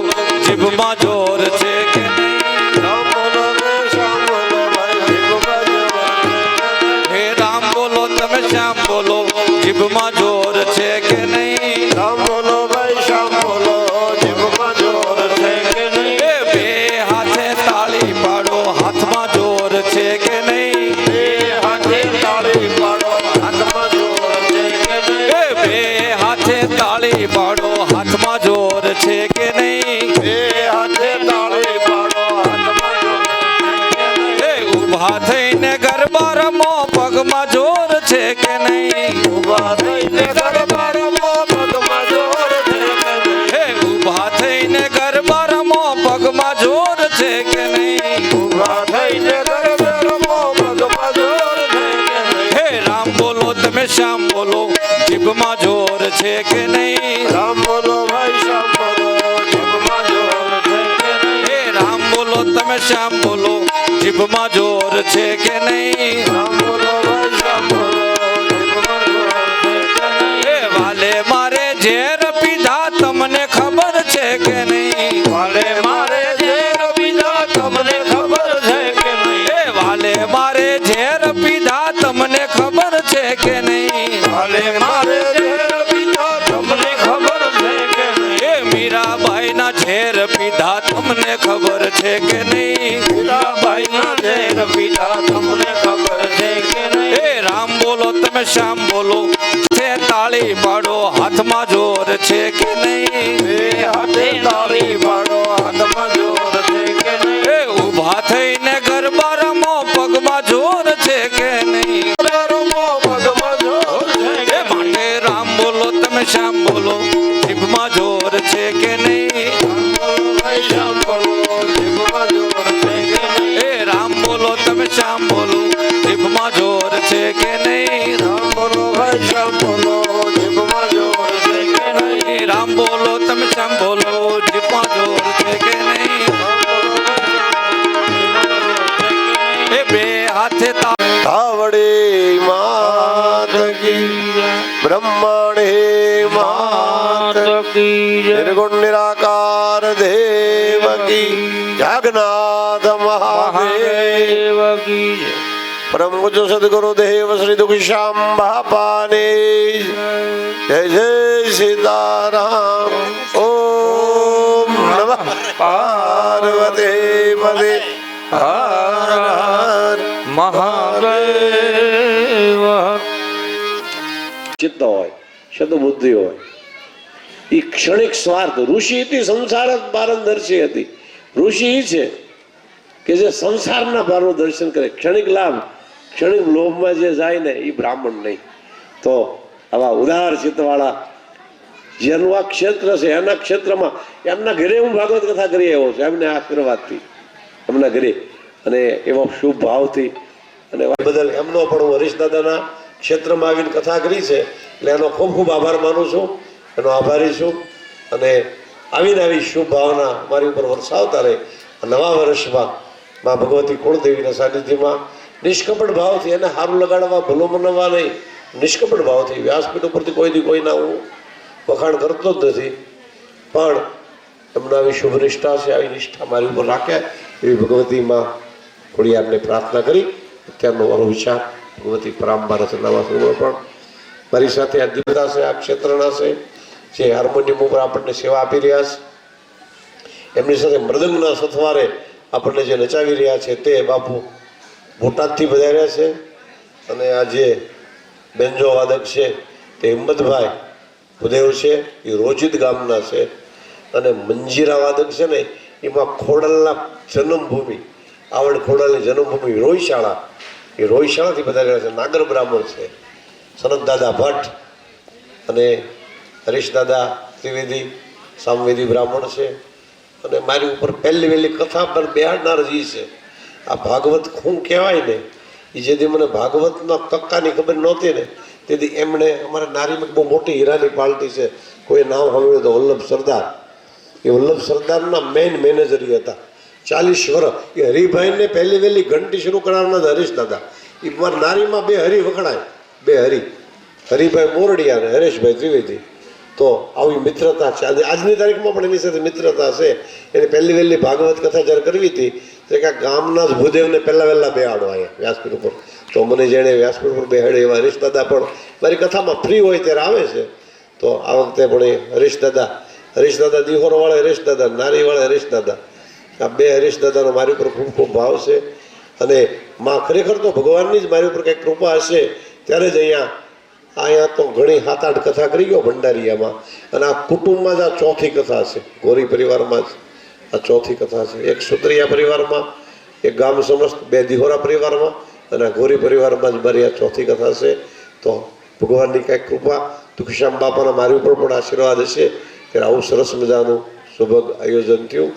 જીભમાં જોર છે કે નહીં? રામ બોલો ને શ્યામ બોલો ભાઈ જીભમાં જોર. હે રામ બોલો તમે શ્યામ બોલો જીભમાં જોર છે કે નહીં? રામ બોલો ભાઈ શ્યામ બોલો જીભમાં જોર છે કે નહીં? એ બે હાથે તાળી પાડો હાથમાં જોર છે કે નહીં? બે હાથે તાળી પાડો હાથમાં જોર છે કે નહીં? એ બે હાથે તાળી પાડો હાથમાં જોર છે કે નહીં? બે હાથે તાળી પાડો હાથમાં જોર છે કે નહીં? એ ઊભા થઈને ગરબા રમો પગમાં જોર છે કે નહીં? ઊભા થઈને ગરબા રમો પગમાં જોર છે કે નહીં? એ ઊભા થઈને ગરબા રમો પગમાં જોર છે કે નહીં? ઊભા થઈને ગરબા રમો પગમાં જોર છે કે નહીં? હે રામ બોલો તમે શ્યામ બોલો જીભમાં જોર છે કે નહીં? રામ બોલો ભાઈ શ્યામ બોલો જીભમાં જોર છે કે નહીં? હે રામ બોલો તમે શ્યામ બોલો જીભમાં જોર છે કે નહીં? રામ બોલો ભાઈ શ્યામ બોલો જીભમાં જોર છે કે નહીં? હે વાલે મારે ઝેર પીધા તમને ખબર છે કે નહીં? વાલે મારે ઝેર પીધા તમને ખબર છે કે નહીં? હે વાલે મારે ઝેર પીધા તમને ખબર છે કે નહીં? વાલે મારે ઝેર પીધા તમને ખબર છે કે નહીં? હે મીરાબાઈના ઝેર પીધા તમને ખબર છે કે નહીં? મીરાબાઈના ઝેર પીધા તમને ખબર છે કે નહીં? હે રામ બોલો તમે શ્યામ બોલો છે તાળી પાડો હાથમાં જોર છે કે નહીં? બે હાથે તાળી પાડો હાથમાં જોર છે કે નહીં? હે ઊભા થઈને ગરબા રમો પગમાં જોર છે કે નહીં? રમો પગમાં જોર છે હે કે માટે રામ બોલો તમે શ્યામ બોલો જીભમાં જોર છે કે નહીં? ભાઈ શ્યામ બોલો જીભમાં જોર છે કે નહીં? હે રામ બોલો તમે શ્યામ બોલો જીભમાં જોર છે કે નહીં? રામ બોલો ભાઈ શ્યામ બોલો જીભમાં જોર છે કે નહીં? હે રામ બોલો તમે શ્યામ બોલો જીભમાં જોર છે કે નહીં? હે બે હાથે તાવડે માત કી બ્રહ્મણે માત કી નિર્ગુણ નિરાકાર દેવ કી જગન્નાથ મહાદેવ કી પરમ પૂજ્ય સદગુરુ દેવ શ્રી દુઃખશ્યામ બાપાને જય જય સીતારામ. ઓમ નમઃ પાર્વતી પદે હર હર મહાદેવ. ચિત્ત હોય સદબુદ્ધિ હોય એ ક્ષણિક સ્વાર્થ ઋષિ હતી સંસાર પારદર્શી હતી. ઋષિ એ છે કે જે સંસારના ભારનું દર્શન કરે. ક્ષણિક લાભ ક્ષણિક લોભમાં જે જાય ને એ બ્રાહ્મણ નહીં. તો આવા ઉદાર ચિત્તવાળા જેનું આ ક્ષેત્ર છે એના ક્ષેત્રમાં એમના ઘરે હું ભાગવત કથા કરી આવ્યો છું એમને આશીર્વાદથી એમના ઘરે અને એવા શુભ ભાવથી અને બદલ એમનો પણ હું હરીશ દાદાના ક્ષેત્રમાં આવીને કથા કરી છે એટલે એનો ખૂબ ખૂબ આભાર માનું છું, એનો આભારી છું. અને આવીને આવી શુભ ભાવના મારી ઉપર વરસાવતા રહે. નવા વર્ષમાં મા ભગવતી કુળદેવીના સાનિધ્યમાં નિષ્કપટ ભાવથી એને સારું લગાડવા ભલો મનાવવા નહીં, નિષ્કપટ ભાવથી વ્યાસપીઠ ઉપરથી કોઈથી કોઈના હું વખાણ કરતો જ નથી, પણ એમના આવી શુભ નિષ્ઠા છે, આવી નિષ્ઠા મારી ઉપર રાખે એવી ભગવતીમાં ખોડિયારને પ્રાર્થના કરી અત્યારનો મારો વિચાર ભગવતી પરાંબા રચનામાં પણ મારી સાથે આ દીપતા છે, આ ક્ષેત્રના છે, જે હાર્મોનિયમ ઉપર આપણને સેવા આપી રહ્યા છે, એમની સાથે મૃદંગના સથવારે આપણને જે નચાવી રહ્યા છે તે બાપુ બોટાદથી પધાર્યા છે. અને આ જે બેન્જો વાદક છે તે હિંમતભાઈ ભુદેવ છે, એ રોજિત ગામના છે. અને મંજીરા વાદક છે ને એમાં ખોડલના જન્મભૂમિ, આવડ ખોડલની જન્મભૂમિ રોહિશાળા, એ રોહિશાળાથી પધાર્યા છે. નાગર બ્રાહ્મણ છે, સનત દાદા ભટ્ટ અને હરીશ દાદા ત્રિવેદી સામવેદી બ્રાહ્મણ છે. અને મારી ઉપર પહેલી વહેલી કથા પર બેહાડનાર જ છે. આ ભાગવત શું કહેવાય ને, એ જેથી મને ભાગવતના કક્કાની ખબર નહોતી ને તેથી એમણે અમારા નારીમાં બહુ મોટી હીરાની પાર્ટી છે, કોઈ નામ સાંભળ્યું તો વલ્લભ સરદાર, એ વલ્લભ સરદારના મેઇન મેનેજર હતા. 40 વર્ષ એ હરિભાઈને પહેલી વહેલી ઘંટી શરૂ કરાવવાના હતા હરીશ દાદા. એ મારા નારીમાં 2 હરી વખણાય, 2 હરિભાઈ મોરડિયા અને હરેશભાઈ ત્રિવેદી. તો આવી મિત્રતા છે. આજની તારીખમાં પણ એની સાથે મિત્રતા છે. એની પહેલી વહેલી ભાગવત કથા જ્યારે કરવી હતી તો કે ગામના જ ભૂદેવને પહેલાં વહેલા બેહાડો અહીંયા વ્યાસપીઠ ઉપર. તો મને જેણે વ્યાસપીઠ ઉપર બેહાડે એવા હરીશ દાદા પણ મારી કથામાં ફ્રી હોય ત્યારે આવે છે. તો આ વખતે પણ એ હરીશ દાદા દિહોરવાળા હરીશ દાદા, નારીવાળા હરીશ દાદા, આ 2 હરીશ દાદાનો મારી ઉપર ખૂબ ખૂબ ભાવ છે. અને માં ખરેખર તો ભગવાનની જ મારી ઉપર કંઈક કૃપા હશે ત્યારે જ અહીંયા તો ઘણી 7-8 કથા કરી ગયો ભંડારીયામાં. અને આ કુટુંબમાં જ આ 4થી કથા છે. ગોરી પરિવારમાં જ આ 4થી કથા છે. એક સુત્રિયા પરિવારમાં, એક ગામ સમસ્ત, 2 દિહોરા પરિવારમાં અને આ ગોરી પરિવારમાં જ મારી આ 4થી કથા છે. તો ભગવાનની કંઈક કૃપા, તુલસીશ્યામ બાપાના મારી ઉપર પણ આશીર્વાદ હશે ત્યારે આવું સરસ મજાનું સુભગ આયોજન થયું.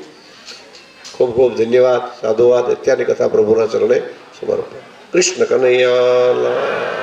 ખૂબ ખૂબ ધન્યવાદ, સાધુવાદ. અત્યારની કથા પ્રભુના ચરણે સમર્પણ. કૃષ્ણ કનૈયા.